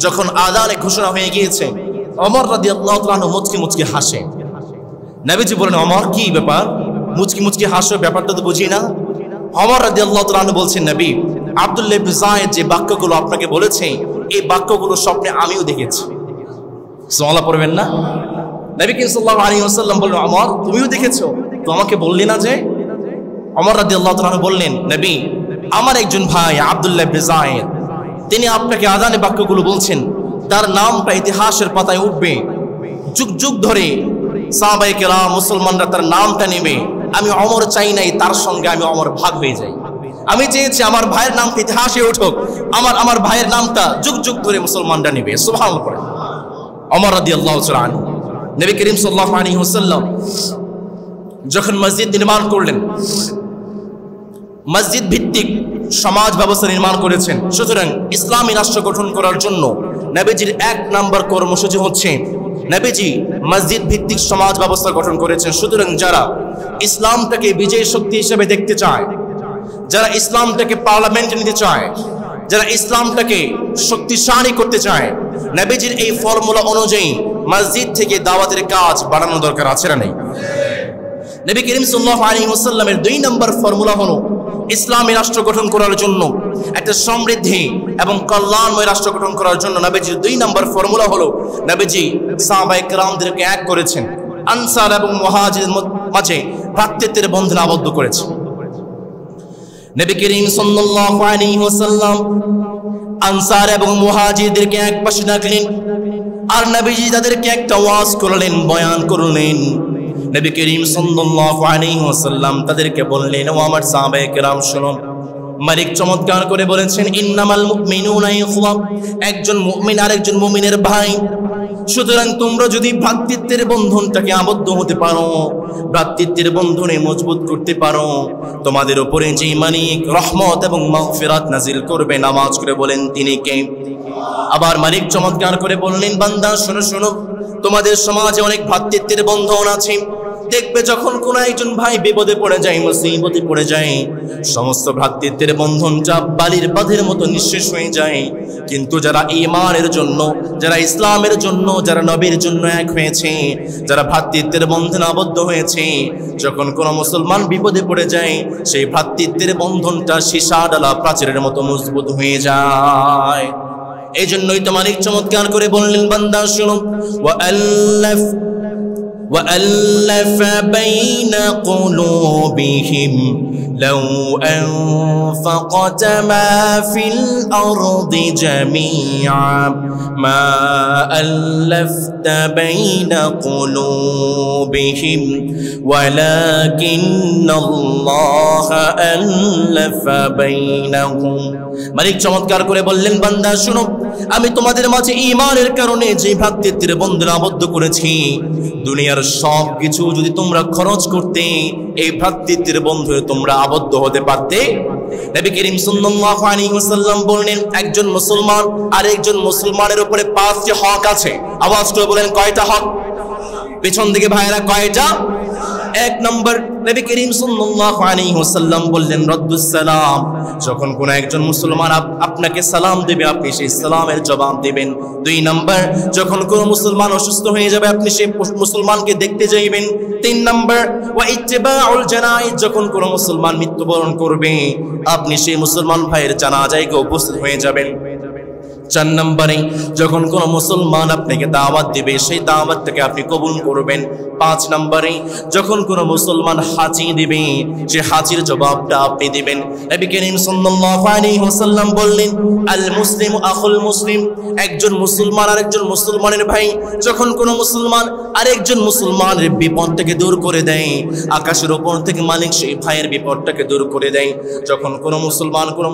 যখন আযানের ঘোষণা হয়ে গিয়েছে, ওমর রাদিয়াল্লাহু তাআলা আনহু মুচকি মুচকি হাসে। নবীজি বলেন, ওমর কি ব্যাপার, মুচকি মুচকি হাসো, ব্যাপারটা তো বুঝি না। ওমর রাদিয়াল্লাহু তাআলা আনহু বলছেন, নবী আব্দুল্লাহ ইবনে যায়েদ যে বাক্যগুলো আপনাকে বলেছে এই বাক্যগুলো স্বপ্নে আমিও দেখেছি। সুবহানাল্লাহ পড়বেন না? নবী করিম সাল্লাল্লাহু আলাইহি ওয়াসাল্লাম বললেন, ওমর তুমিও দেখেছো তো আমাকে বললি না যে? ওমর রাদিয়াল্লাহু তাআলা বললেন, নবী আমার একজন ভাই আব্দুল্লাহ ইবনে যায়েদ তিনি আপনাকে আযানের বাক্যগুলো বলছেন, তার নামটা ইতিহাসের পাতায় উঠবে, যুগ যুগ ধরে সাহাবায়ে কেরাম মুসলমানরা তার নামটা নেবে। আমি ওমর চাই নাই তার সঙ্গে আমি ওমর ভাগ হয়ে যাই। আমি চেয়েছি আমার ভাইয়ের নাম ইতিহাসে উঠুক, আমার ভাইয়ের নামটা যুগ যুগ ধরে মুসলমানরা নেবে। সুবহানাল্লাহ পড়ে। ওমর রাদিয়াল্লাহু তাআলা আনহু, নবী করিম সাল্লাল্লাহু আলাইহি ওয়াসাল্লাম যখন মসজিদ নির্মাণ করলেন, মসজিদ ভিত্তিক সমাজ ব্যবস্থা নির্মাণ করেছেন। সুতরাং ইসলামী রাষ্ট্র গঠন করার জন্য নবীজির 1 নম্বর কর্মসূচি হচ্ছে, নবীজি মসজিদ ভিত্তিক সমাজ ব্যবস্থা গঠন করেছেন। সুতরাং যারা ইসলামটাকে বিজয়ী শক্তি হিসেবে দেখতে চায়, যারা ইসলামটাকে পার্লামেন্টে নিতে চায়, যারা ইসলামটাকে শক্তিশালী করতে চায়, নবীজির এই ফর্মুলা অনুযায়ী মসজিদ থেকে দাওয়াতের কাজ বাড়ানো দরকার আছে না নেই? নবী করিম সাল্লাল্লাহু আলাইহি ওয়াসাল্লামের 2 নম্বর ফর্মুলা হলো ইসলামী রাষ্ট্র গঠন করার জন্য, একটা সমৃদ্ধি এবং কল্যাণময় রাষ্ট্র গঠন করার জন্য নবীজির 2 নম্বর ফর্মুলা হলো নবীজি সাহাবায়ে কেরামদেরকে এক করেছেন, আনসার এবং মুহাজিরের মাঝে ভ্রাতৃত্বের বন্ধনে আবদ্ধ করেছেন। নবী করিম সাল্লাল্লাহু আলাইহি ওয়াসাল্লাম আনসার এবং মুহাজিরদেরকে এক পাশে রাখলেন, আর নবীজি তাদেরকে একটা ওয়াজ করলেন, বয়ান করলেন। নবী করিম সাল্লাল্লাহু আলাইহি ওয়াসাল্লাম তাদেরকে বললেন, ও আমার সাহাবায়ে কেরাম শুনো। মালিক চমৎকার করে বলেছেন, ইন্নামাল মুমিনুনা ইখওয়া, একজন মুমিন আরেকজন মুমিনের ভাই। সুতরাং তোমরা যদি ভ্রাতৃত্বের বন্ধনটাকে আবদ্ধ হতে পারো, ভ্রাতৃত্বের বন্ধনে মজবুত করতে পারো, তোমাদের উপরে যে মালিক রহমত এবং মাগফিরাত নাজিল করবে, নামাজ করে বলেন তিনি কে? আবার মালিক চমৎকার করে বললেন, বান্দা শোনো শোনো, তোমাদের সমাজে অনেক ভ্রাতৃত্বের বন্ধন আছে। দেখবে যখন কোন একজন ভাই বিপদে পড়ে যায়, মুসিবতে পড়ে যায়, সমস্ত ভ্রাতৃত্বের বন্ধনটা বালির বাঁধের মতো নিঃশেষ হয়ে যায়। কিন্তু যারা ঈমানের জন্য, যারা ইসলামের জন্য, যারা নবীর জন্য এক হয়েছে, যারা ভ্রাতৃত্বের বন্ধনে আবদ্ধ হয়েছে, যখন কোন মুসলমান বিপদে পড়ে যায়, সেই ভ্রাতৃত্বের বন্ধনটা সীসা ডালা প্রাচীরের মতো মজবুত হয়ে যায়। এই জন্যই তো মালিক চমৎকার করে বললেন, বান্দা শুনো, وألف بين قلوبهم لو أنفقت ما في الأرض جميعا ما ألفت بين قلوبهم ولكن الله ألف بينهم। মালিক চমৎকার করে বললেন, বান্দা শুনো, আমি তোমাদের মাঝে ঈমানের কারণে যে ভ্রাতৃত্বের বন্ধনে আবদ্ধ করেছি, দুনিয়ার সব কিছু যদি তোমরা খরচ করতে, এই ভ্রাতৃত্বের বন্ধনে তোমরা আবদ্ধ হতে পারতে। নবী করিম সাল্লাল্লাহু আলাইহি ওয়াসাল্লাম বললেন, একজন মুসলমান আরেকজন মুসলমানের উপরে 5টি হক আছে। আওয়াজ করে বলেন, কয়টা হক? পেছন দিকে ভাইরা, কয়টা? 1 নম্বর, নবী করিম সাল্লাল্লাহু আলাইহি ওয়াসাল্লাম বললেন, রদ্দুস সালাম। যখন কোন একজন মুসলমান আপনাকে সালাম দেবে, আপনি সেই সালামের জবাব দিবেন। 2 নম্বর, যখন কোন মুসলমান অসুস্থ হয়ে যাবে, আপনি সেই মুসলমানকে দেখতে যাইবেন। 3 নম্বর, ওয়া ইত্তিবাউল জানাইজ, যখন কোন মুসলমান মৃত্যুবরণ করবে, আপনি সেই মুসলমান ভাইয়ের জানাজায় গিয়ে উপস্থিত হয়ে যাবেন। 4 নম্বরে, যখন কোন মুসলমান আপনাকে দাওয়াত দিবে, সেই দাওয়াতটাকে আপনি কবুল করবেন। 5 নম্বরে, যখন কোন মুসলমান হাজি দিবে, সেই হাজির জবাবটা আপনি দিবেন। নবী করিম সাল্লাল্লাহু আলাইহি ওয়াসাল্লাম বললেন, আল মুসলিমু আখুল মুসলিম, একজন মুসলমান আরেকজন মুসলমানের ভাই। যখন কোন মুসলমান আরেকজন মুসলমানের বিপদটাকে দূর করে দেয়, আকাশের উপর থেকে মালিক সেই ভাইয়ের বিপদটাকে দূর করে দেয়। যখন কোন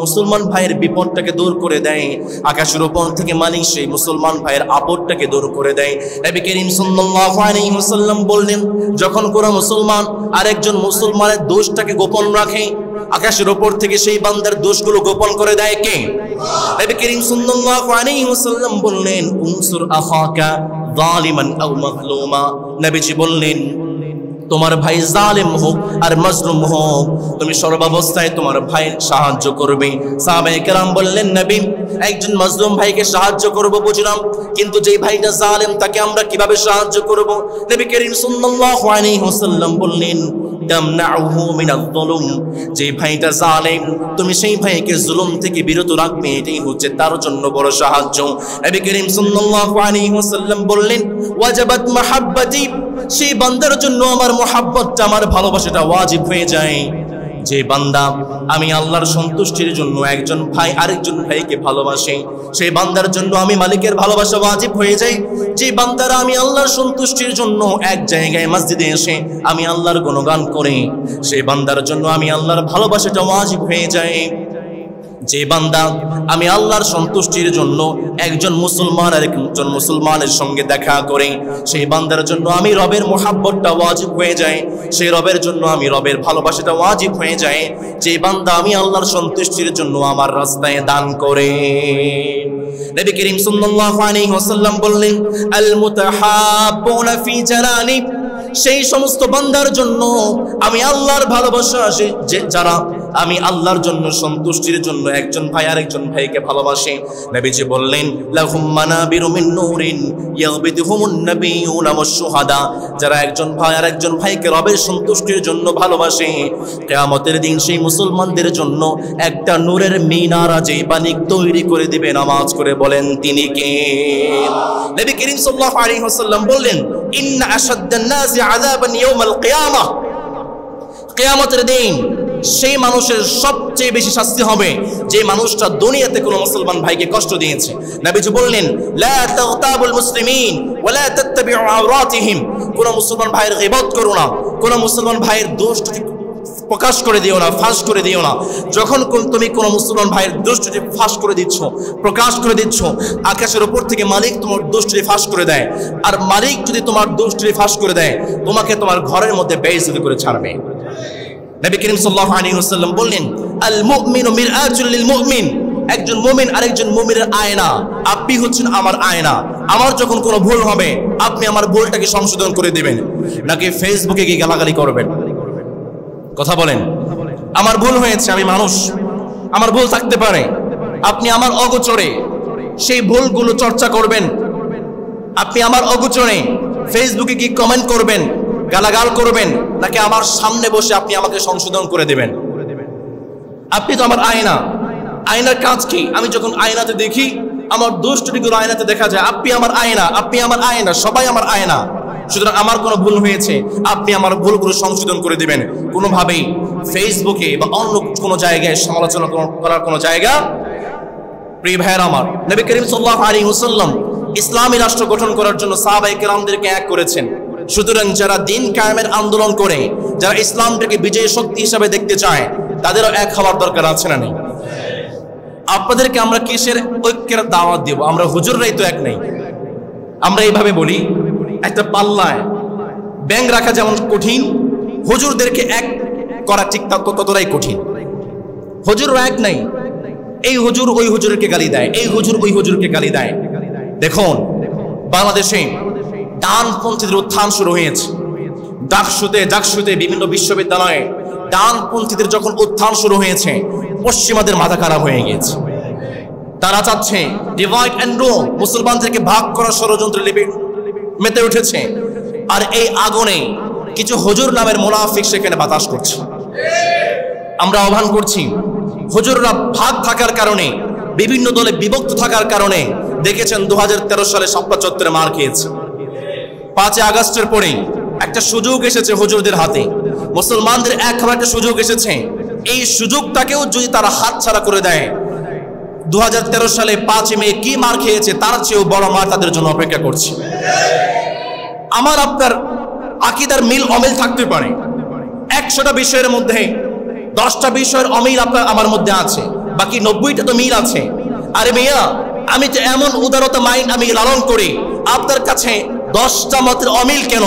মুসলমান ভাইয়ের বিপদটাকে দূর করে দেয়, আকাশের উপর থেকে মালিক সেই মুসলমান ভাইয়ের আপদটাকে দূর করে দেয়। নবী করিম সাল্লাল্লাহু আলাইহি ওয়াসাল্লাম বললেন, যখন কোন মুসলমান আরেকজন মুসলমানের দোষটাকে গোপন রাখে, আকাশের উপর থেকে সেই বান্দার দোষগুলো গোপন করে দেয় কে? নবী করিম সাল্লাল্লাহু আলাইহি ওয়াসাল্লাম বললেন, উনসুর আখাকা যালিমান আও মাজলুমা। নবীজি বললেন, তোমার ভাই জালেম হোক আর মাজলুম হোক, তুমি সর্বাবস্থায় তোমার ভাইয়ের সাহায্য করবে। সাহাবায়ে কেরাম বললেন, নবী, একজন মাজলুম ভাইকে সাহায্য করব বুঝলাম, কিন্তু যেই ভাইটা জালেম তাকে আমরা কিভাবে সাহায্য করব? নবী করিম সাল্লাল্লাহু আলাইহি ওয়াসাল্লাম বললেন, তামনাউহু মিনাল যুলুম, যেই ভাইটা জালেম তুমি সেই ভাইকে জুলুম থেকে বিরত রাখবে, এটাই হচ্ছে তার জন্য বড় সাহায্য। নবী করিম সাল্লাল্লাহু আলাইহি ওয়াসাল্লাম বললেন, ওয়াজাবাত মাহাব্বাতি, সেই বান্দার জন্য আমার মুহাব্বতটা, আমার ভালোবাসাটা ওয়াজিব হয়ে যায়। যে বান্দা আমি আল্লাহর সন্তুষ্টির জন্য একজন ভাই আরেকজন ভাইকে ভালোবাসে, সেই বান্দার জন্য আমি মালিকের ভালোবাসা ওয়াজিব হয়ে যায়। যে বান্দারা আমি আল্লাহর সন্তুষ্টির জন্য এক জায়গায় মসজিদে এসে আমি আল্লাহর গুণগান করি, সেই বান্দার জন্য আমি আল্লাহর ভালোবাসাটা ওয়াজিব হয়ে যায়। যে বান্দা আমি আল্লাহর সন্তুষ্টির জন্য একজন মুসলমান আর একজন মুসলমানের সঙ্গে দেখা করে, সেই বান্দার জন্য আমি রবের মুহাব্বতটা ওয়াজিব হয়ে যায়, সেই রবের জন্য আমি রবের ভালোবাসাটা ওয়াজিব হয়ে যায়। যে বান্দা আমি আল্লাহর সন্তুষ্টির জন্য আমার রাস্তায় দান করে। নবী করিম সাল্লাল্লাহু আলাইহি ওয়াসাল্লাম বললেন, আল মুতাহাব্বুনা ফি জালালি, সেই সমস্ত বান্দার জন্য আমি আল্লাহর ভালোবাসা, যারা আমি আল্লাহর জন্য সন্তুষ্টির জন্য একজন ভাই আরেকজন ভাইকে ভালোবাসে। নবীজি বললেন, লাহুম মানাবিরু মিন নূরিন ইয়াগবিতুহুমুন নাবিয়্যুনা ওয়াশ শুহাদা, যারা একজন ভাই আরেকজন ভাইকে রবের সন্তুষ্টির জন্য ভালোবাসে, কিয়ামতের দিন সেই মুসলমানদের জন্য একটা নূরের মিনার যে বানিক তৈরি করে দিবে। নামাজ করে বলেন তিনি কে? নবী করিম সাল্লাল্লাহু আলাইহি ওয়াসাল্লাম বললেন, ইন্না আশাদ্দান নাসি আযাবান ইয়াউমাল কিয়ামাহ, কিয়ামতের দিন সেই মানুষের সবচেয়ে বেশি শাস্তি হবে যে মানুষটা দুনিয়াতে কোনো মুসলমান ভাইকে কষ্ট দিয়েছে। নবীজি বললেন, লা তাগতাবুল মুসলিমিন ওয়া লা তাত্তাবিউ আওরাতিহিম, কোন মুসলমান ভাইয়ের গীবত করো না, কোন মুসলমান ভাইয়ের দোষটি প্রকাশ করে দিও না, ফাঁস করে দিও না। যখন তুমি কোন মুসলমান ভাইয়ের দোষটি ফাঁস করে দিচ্ছ, প্রকাশ করে দিচ্ছ, আকাশের উপর থেকে মালিক তোমার দোষটি ফাঁস করে দেয়, আর মালিক যদি তোমার দোষটি ফাঁস করে দেয়, তোমাকে তোমার ঘরের মধ্যে বেইজ্জতি করে ছাড়বে। নবী করিম সাল্লাল্লাহু আলাইহি ওয়াসাল্লাম বললেন, আল মুমিনু মিরআতুল লিল মুমিন, একজন মুমিন আরেকজন মুমিনের আয়না। আপনি হচ্ছেন আমার আয়না। আমার যখন কোনো ভুল হবে আপনি আমার ভুলটাকে সংশোধন করে দিবেন, নাকি ফেসবুকে গিয়ে গালাগালি করবেন? কথা বলেন। আমার ভুল হয়েছে, আমি মানুষ, আমার ভুল থাকতে পারে। আপনি আমার অগোচরে সেই ভুলগুলো চর্চা করবেন, আপনি আমার অগোচরে ফেসবুকে কি কমেন্ট করবেন, গালাগাল করবেন, নাকি আমার সামনে বসে আপনি আমাকে সংশোধন করে দেবেন? আপনি তো আমার আয়না। আয়নার কাজ কি? আমি যখন আয়নাতে দেখি আমার দোষ ত্রুটিগুলো আয়নাতে দেখা যায়। আপনি আমার আয়না, আপনি আমার আয়না, সবাই আমার আয়না। সুতরাং আমার কোনো ভুল হয়েছে, আপনি আমার ভুলগুলো সংশোধন করে দিবেন। কোনোভাবেই ফেসবুকে বা অন্য কোনো জায়গায় সমালোচনা করার কোনো জায়গা। প্রিয় ভাইয়েরা আমার, নবী করিম সাল্লাল্লাহু আলাইহি ওয়াসাল্লাম ইসলামী রাষ্ট্র গঠন করার জন্য সাহাবায়ে কেরামদেরকে এক করেছেন। সুতরাং যারা দিন কায়েমের আন্দোলন করে, যারা ইসলামটাকে বিজয়ী শক্তি হিসাবে দেখতে চায়, তাদেরও এক হওয়ার দরকার আছে না নেই? আপনাদেরকে আমরা কিসের ঐক্যের দাওয়াত দেব? আমরা হুজুররাই তো এক নেই। আমরা এইভাবে বলি, একটা পাল্লায় ব্যাঙ রাখা যেমন কঠিন, হুজুরদেরকে এক করা ঠিক ততটাই কঠিন। হুজুররা এক নাই। এই হুজুর ওই হুজুরকে গালি দেয়, এই হুজুর ওই হুজুরকে গালি দেয়। দেখুন, বাংলাদেশে ডানপন্থীদের উত্থান শুরু হয়েছে। ডাকসুতে বিভিন্ন বিশ্ববিদ্যালয়ে ডানপন্থীদের যখন উত্থান শুরু হয়েছে, পশ্চিমাদের মাথা খারাপ হয়ে গিয়েছে। তারা চাচ্ছে ডিভাইড অ্যান্ড রুল, মুসলমানদেরকে ভাগ করার ষড়যন্ত্র মেতে উঠেছে। আর এই আগুনে কিছু হুজুর নামের মুনাফিক সেখানে বাতাস করছে। আমরা আহ্বান করছি, হুজুররা ভাগ থাকার কারণে, বিভিন্ন দলে বিভক্ত থাকার কারণে দেখেছেন 2013 সালে শাপলা চত্বরে মার খেয়েছে। 5 আগস্টের পরেই একটা সুযোগ এসেছে হুজুরদের হাতে, মুসলমানদের এক হওয়ার একটা সুযোগ এসেছে। এই সুযোগটাকেও যদি তারা হাতছাড়া করে দেয়, 2013 সালে 5 মে কি মার খেয়েছে তার চেয়েও বড় মার তাদের জন্য অপেক্ষা করছে। আমার আপনার আকীদার মিল অমিল থাকতে পারে, 100টা বিষয়ের মধ্যে 10টা বিষয়ের অমিল আপনার আমার মধ্যে আছে, বাকি 90টা তো মিল আছে। আরে মিয়া, আমি তো এমন উদারতা মাইন্ড আমি লালন করি, আপনার কাছে 10টা মতের অমিল কেন?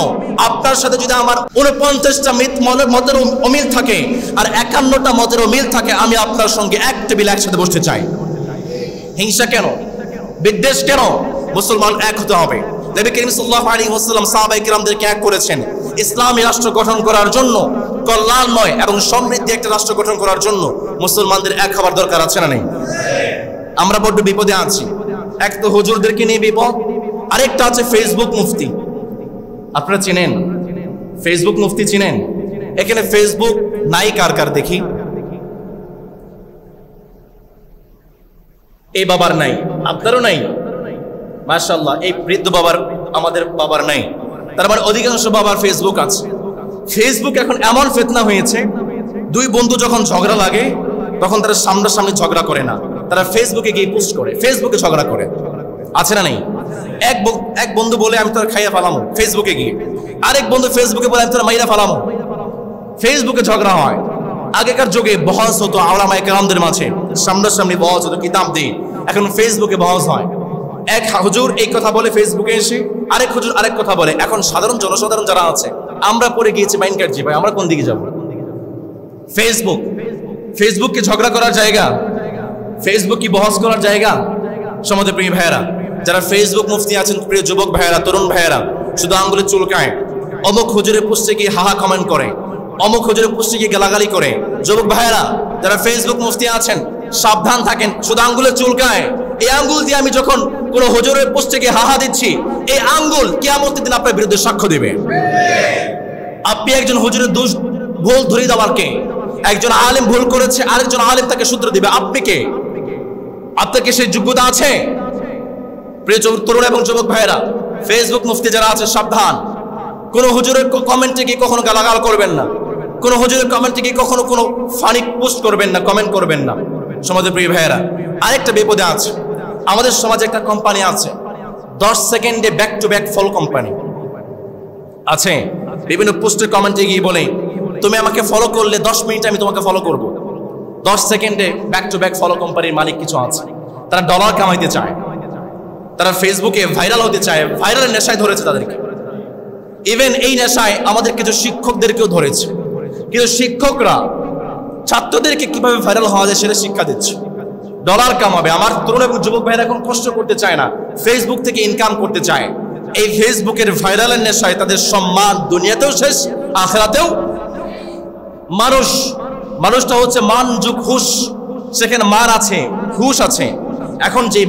আপনার সাথে যদি আমার 49টা মতের অমিল থাকে আর 51টা মতের অমিল থাকে, আমি আপনার সঙ্গে এক টেবিলে একসাথে বসতে চাই। হিংসা কেন? বিদ্বেষ কেন? মুসলমান এক হতে হবে। নবী করিম সাল্লাল্লাহু আলাইহি ওয়াসাল্লাম সাহাবায়ে কেরামদেরকে এক করেছেন ইসলামী রাষ্ট্র গঠন করার জন্য, কল্যাণময় এবং সমৃদ্ধি একটা রাষ্ট্র গঠন করার জন্য। মুসলমানদের এক হওয়ার দরকার আছে না নেই? আমরা বড্ড বিপদে আছি। এক তো হুজুরদেরকে নিয়ে বিপদ, আরেকটা আছে ফেসবুক মুফতি। আপনারা চিনেন ফেসবুক মুফতি? চিনেন? এখানে ফেসবুক নাই কার কার দেখি? এই বাবার নাই, আপনারও নাই? মাশাআল্লাহ, এই বৃদ্ধ বাবার, আমাদের বাবার নাই। তার মানে অধিকাংশ বাবার ফেসবুক আছে। ফেসবুক এখন এমন ফিতনা হয়েছে, দুই বন্ধু যখন ঝগড়া লাগে তখন তারা সামনাসামনি ঝগড়া করে না, তারা ফেসবুকে গিয়ে পোস্ট করে, ফেসবুকে ঝগড়া করে, আছে না নেই? এক বন্ধু বলে আমি তোর খাইয়া ফালামো ফেসবুকে গিয়ে, আরেক বন্ধু ফেসবুকে বলে আমি তোর মাইরা ফালামো, ফেসবুকে ঝগড়া হয়। আগেকার যুগে বহস হতো আউলামায়ে কেরামদের মাঝে, সামনাসামনি বহস হতো কিতাব দিয়ে, এখন ফেসবুকে বহস হয়। এক হুজুর এই কথা বলে ফেসবুকে এসে, আরেক হুজুর আরেক কথা বলে। এখন সাধারণ জনসাধারণ যারা আছে আমরা পড়ে গিয়েছি মাইন্ড কাটছি, ভাই আমরা কোন দিকে যাব? ফেসবুক কি ঝগড়া করার জায়গা? ফেসবুক কি বহস করার জায়গা? সমাজে প্রিয় ভাইয়েরা, যারা ফেসবুক মুফতি আছেন, প্রিয় যুবক ভাইয়েরা, তরুণ ভাইয়েরা, শুধু আঙ্গুলে চুলকায়, অমুক হুজুরের পোস্টে গিয়ে হাহা কমেন্ট করে, অমুক হুজুরের পোস্টে গিয়ে গালাগালি করে। যুবক ভাইয়েরা যারা ফেসবুক মুফতি আছেন সাবধান থাকেন, শুধু আঙ্গুলে চুলকায়। এই আঙ্গুল দিয়ে আমি যখন কোন হুজুরের পোস্টে গিয়ে হাহা দিচ্ছি, এই আঙ্গুল কিয়ামতের দিন আপনার বিরুদ্ধে সাক্ষ্য দিবে। আপনি একজন হুজুরের দোষ ভুল ধরে দেওয়ার কে? একজন আলেম ভুল করেছে, আরেকজন আলেম তাকে সূত্র দিবে, আপনি কে? আপনার কি সেই যোগ্যতা আছে? প্রিয় তরুণ এবং যুবক ভাইয়েরা, ফেসবুক মুফতি যারা আছে সাবধান, কোন হুজুরের কমেন্টে গিয়ে কখনো গালাগাল করবেন না, কোন হুজুরের কমেন্টে গিয়ে কখনো কোনো ফানি পোস্ট করবেন না, কমেন্ট করবেন না। সমাজের প্রিয় ভাইয়েরা, আরেকটা বিপদে আছে। আমাদের সমাজে একটা কোম্পানি আছে 10 সেকেন্ডে back to back follow company আছে। বিভিন্ন পোস্টের কমেন্টে গিয়ে বলে তুমি আমাকে ফলো করলে 10 মিনিটে আমি তোমাকে ফলো করব। 10 সেকেন্ডে ব্যাক টু ব্যাক ফলো কোম্পানির মালিক কিছু আছে, তারা ডলার কামাইতে চায়, তারা ফেসবুকে ভাইরাল হতে চায়, ভাইরালের নেশায় ধরেছে তাদেরকে। ইভেন এই নেশায় আমাদের কিছু শিক্ষকদেরকেও ধরেছে। কিন্তু শিক্ষকরা ছাত্রদেরকে কিভাবে ভাইরাল হওয়া যায় সেটা শিক্ষা দিচ্ছে, ডলার কামাবে। আমার তরুণ এবং যুবক ভাইরা এখন কষ্ট করতে চায় না, ফেসবুক থেকে ইনকাম করতে চায়। এই ফেসবুকের ভাইরালের নেশায় তাদের সম্মান দুনিয়াতেও শেষ, আখিরাতেও। মানুষটা হচ্ছে মান যুগ হুশ, সেখানে মান আছে, হুশ আছে। এখন যে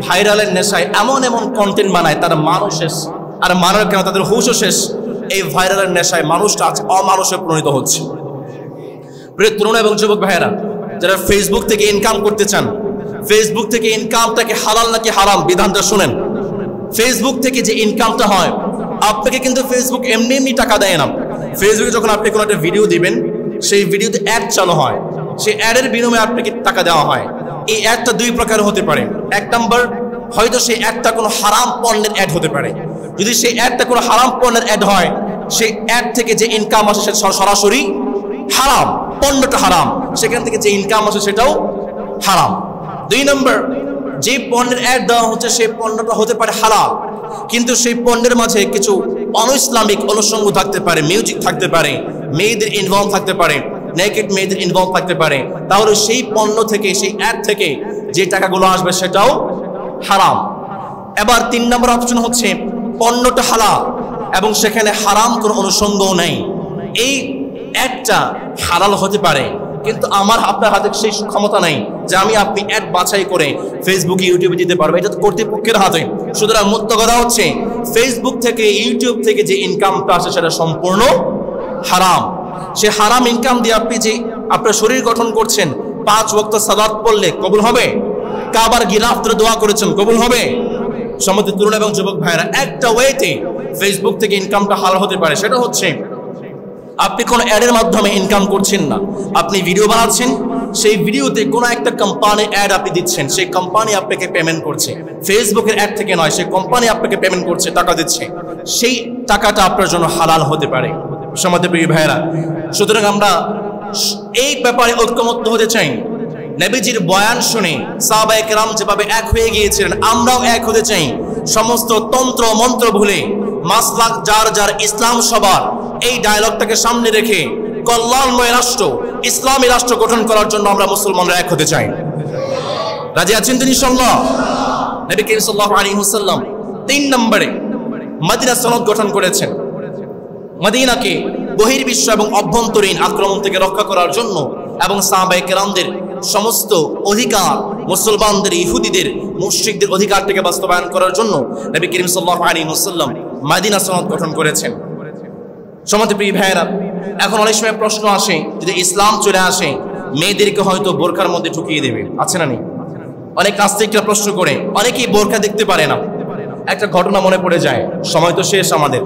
ভাইরালের নেশায় এমন কন্টেন্ট বানায়, তার মানও শেষ, আর মানের কেন তাদের হুশও শেষ। এই ভাইরালের নেশায় মানুষটা আজ অমানুষে পরিণত হচ্ছে। প্রিয় তরুণ এবং যুবক ভাইয়েরা, যারা ফেসবুক থেকে ইনকাম করতে চান, ফেসবুক থেকে ইনকামটাকে হালাল নাকি হারাম বিধানটা শুনেন। ফেসবুক থেকে যে ইনকামটা হয়, আপনাকে কিন্তু ফেসবুক এমনি টাকা দেয় না। ফেসবুকে যখন আপনি কোনো একটা ভিডিও দিবেন, সেই ভিডিওতে অ্যাড চালু হয়, সেই অ্যাডের বিনিময়ে আপনাকে টাকা দেওয়া হয়। এই অ্যাডটা দুই প্রকার হতে পারে। এক নম্বর, হয়তো সেই অ্যাডটা কোনো হারাম পণ্যের অ্যাড হতে পারে। যদি সেই অ্যাডটা কোনো হারাম পণ্যের অ্যাড হয়, সেই অ্যাড থেকে যে ইনকাম আসে সেটা সরাসরি হারাম, পণ্যটা হারাম, সেখান থেকে যে ইনকাম আসে সেটাও হারাম। দুই নম্বর, যে পণ্যের অ্যাড দেওয়া হচ্ছে সেই পণ্যটা হতে পারে হালাল, কিন্তু সেই পণ্যের মাঝে কিছু অনইসলামিক অনুষঙ্গ থাকতে পারে, মিউজিক থাকতে পারে, মেয়েদের ইনভলভ থাকতে পারে, নেকেড মেয়েদের ইনভলভ থাকতে পারে। তাহলে সেই পণ্য থেকে, সেই অ্যাড থেকে যে টাকাগুলো আসবে সেটাও হারাম। এবার 3 নম্বর অপশন হচ্ছে পণ্যটা হালাল এবং সেখানে হারাম কোনো অনুষঙ্গও নেই। এই অ্যাডটা হালাল হতে পারে, কিন্তু আমার আপনার হাতে সেই ক্ষমতা নাই যে আপনি অ্যাড বাছাই করে ফেসবুকে, ইউটিউবে দিতে পারবে, এটা তো কর্তৃপক্ষের হাতে। সুতরাং মুক্ত কথা হচ্ছে ফেসবুক থেকে, ইউটিউব থেকে যে ইনকামটা আসে সেটা সম্পূর্ণ হারাম। সে হারাম ইনকাম দিয়ে আপনি যে আপনার শরীর গঠন করছেন, 5 ওয়াক্ত সালাত পড়লে কবুল হবে? কাবার গিলাফ ধরে দোয়া করেছেন, কবুল হবে? সম্মানিত তরুণ এবং যুবক ভাইরা, একটা ওয়েতে ফেসবুক থেকে ইনকামটা হালাল হতে পারে, সেটা হচ্ছে আপনি কোনো অ্যাডের মাধ্যমে ইনকাম করছেন না, আপনি ভিডিও বানাচ্ছেন, সেই ভিডিওতে কোনো একটা কোম্পানি অ্যাড আপনি দিচ্ছেন, সেই কোম্পানি আপনাকে পেমেন্ট করছে, ফেসবুকের অ্যাড থেকে নয়, সেই কোম্পানি আপনাকে পেমেন্ট করছে, টাকা দিচ্ছে, সেই টাকাটা আপনার জন্য হালাল হতে পারে। সমাজের প্রিয় ভাইয়েরা, সুতরাং আমরা এই ব্যাপারে ঐক্যমত্য হতে চাই। নবীজির বয়ান শুনে সাহাবায়ে কেরাম যেভাবে এক হয়ে গিয়েছিলেন, আমরাও এক হতে চাই। সমস্ত তন্ত্র মন্ত্র ভুলে মাসলাক যার যার, ইসলাম সবার, এই ডায়লগটাকে সামনে রেখে কল্যাণময় রাষ্ট্র, ইসলামী রাষ্ট্র গঠন করার জন্য আমরা মুসলমানরা এক হতে চাই। রাজি আছেন তো ইনশাআল্লাহ? নবী করিম সাল্লাল্লাহু আলাইহি ওয়াসাল্লাম 3 নম্বরে মদিনা সনদ গঠন করেছেন। মদিনাকে বহির্বিশ্ব এবং অভ্যন্তরীণ আক্রমণ থেকে রক্ষা করার জন্য এবং সাহাবায়ে কেরামদের সমস্ত অধিকার, মুসলমানদের, ইহুদিদের, মুশরিকদের অধিকারটাকে বাস্তবায়ন করার জন্য নবী করিম সাল্লাল্লাহু আলাইহি ওয়াসাল্লাম মদিনা সনদ গঠন করেছেন। সমাজের প্রিয় ভাইয়েরা, এখন অনেক সময় প্রশ্ন আসে, যদি ইসলাম চলে আসে মেয়েদেরকে হয়তো বোরখার মধ্যে ঢুকিয়ে দেবে, আছে না নেই? অনেক নাস্তিকরা প্রশ্ন করে, অনেকেই বোরখা দেখতে পারে না। একটা ঘটনা মনে পড়ে যায়, সময় তো শেষ আমাদের।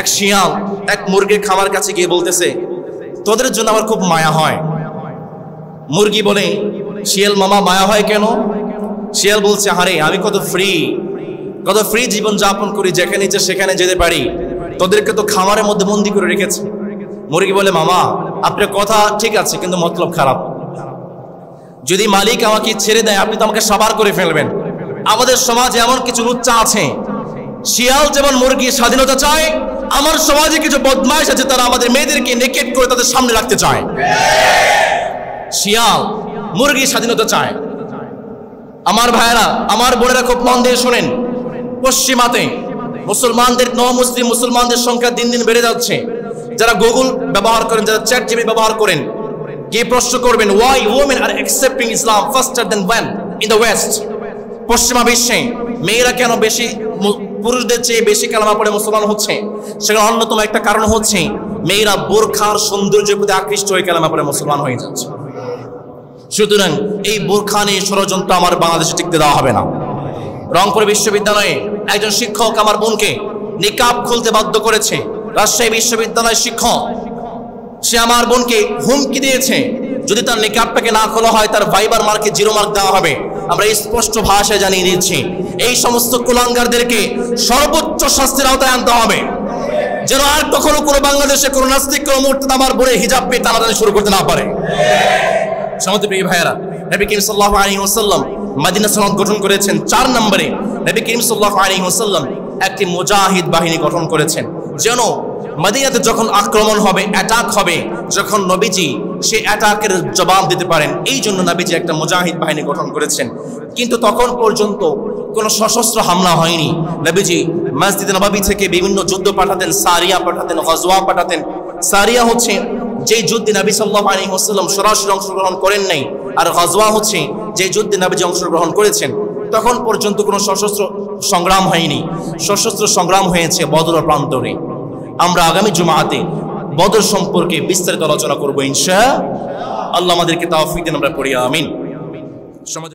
এক শিয়াল এক মুরগির খামার কাছে গিয়ে বলতেছে, তোদের জন্য আমার খুব মায়া হয়। মুরগি বলে, শিয়াল মামা মায়া হয় কেন? শিয়াল বলছে, আরে আমি কত ফ্রি জীবন যাপন করি, যেখানে ইচ্ছে সেখানে যেতে পারি, তোদেরকে তো খামারের মধ্যে বন্দি করে রেখেছে। মুরগি বলে, মামা আপনার কথা ঠিক আছে, কিন্তু মতলব খারাপ। যদি মালিক আমাকে ছেড়ে দেয়, আপনি তো আমাকে সাবার করে ফেলবেন। আমাদের সমাজে এমন কিছু লুচ্চা আছে, শিয়াল যেমন মুরগি স্বাধীনতা চায়, আমার সমাজে কিছু বদমাইশ আছে, তারা আমাদের মেয়েদেরকে নেকেট করে তাদের সামনে রাখতে চায়। শিয়াল মুরগি স্বাধীনতা চায়। আমার ভাইয়েরা, আমার বোনেরা খুব মন দিয়ে শোনেন, পশ্চিমাতে মুসলমানদের মুসলিম মুসলমানদের সংখ্যা দিন দিন বেড়ে যাচ্ছে। যারা গুগল ব্যবহার করেন, যারা চ্যাটজিপিটি ব্যবহার করেন, কি প্রশ্ন করবেন, why women are accepting Islam faster than men in the West? পশ্চিমা বিশ্বে মেয়েরা কেন বেশি পুরুষদের চেয়ে বেশি কালেমা পড়ে মুসলমান হচ্ছে? সেখানে অন্যতম একটা কারণ হচ্ছে মেয়েরা বোরখার সৌন্দর্যের প্রতি আকৃষ্ট হয়ে কালেমা পড়ে মুসলমান হয়ে যাচ্ছে। সুতরাং এই বোরখা নিয়ে ষড়যন্ত্র আমার বাংলাদেশে টিকতে দেওয়া হবে না। রংপুর বিশ্ববিদ্যালয়ে একজন শিক্ষক আমার বোনকে নিকাব খুলতে বাধ্য করেছে। রাজশাহী বিশ্ববিদ্যালয়ের শিক্ষক, সে আমার বোনকে হুমকি দিয়েছে, যদি তার নিকাবটাকে না খোলা হয় তার ভাইবার মার্কে 0 মার্ক দেওয়া হবে। আমরা স্পষ্ট ভাষায় জানিয়ে দিচ্ছি, এই সমস্ত কুলাঙ্গারদেরকে সর্বোচ্চ শাস্তির আওতায় আনতে হবে, যেন আর কখনো কোনো বাংলাদেশে কোনো নাস্তিক কোনো মুহূর্তে আমার বোনের হিজাব পেয়ে টানাটানি শুরু করতে না পারে। সমাজের প্রিয় ভাইয়েরা, নবী করিম সাল্লাল্লাহু আলাইহি ওয়াসাল্লাম মদিনা সনদ গঠন করেছেন। 4 নম্বরে নবী করিম সাল্লাল্লাহু আলাইহি ওয়াসাল্লাম একটি মুজাহিদ বাহিনী গঠন করেছেন, যেন মদিনাতে যখন আক্রমণ হবে, অ্যাটাক হবে, যখন নবীজি সে অ্যাটাকের জবাব দিতে পারেন, এই জন্য নবীজি একটা মুজাহিদ বাহিনী গঠন করেছেন। কিন্তু তখন পর্যন্ত কোনো সশস্ত্র হামলা হয়নি। নবীজি মসজিদ নববী থেকে বিভিন্ন যুদ্ধ পাঠাতেন, সারিয়া পাঠাতেন, গজওয়া পাঠাতেন। সারিয়া হচ্ছে যে যুদ্ধে নবী সাল্লাল্লাহু আলাইহি ওয়াসাল্লাম সরাসরি অংশগ্রহণ করেন নাই, আর গজওয়া হচ্ছে যে যুদ্ধে নবীজি অংশগ্রহণ করেছেন। তখন পর্যন্ত কোনো সশস্ত্র সংগ্রাম হয়নি। সশস্ত্র সংগ্রাম হয়েছে বদর প্রান্তরে। আমরা আগামী জুমাতে বদর সম্পর্কে বিস্তারিত আলোচনা করব ইনশাআল্লাহ। আমাদেরকে তৌফিক দিন, আমরা পড়ি আমিন।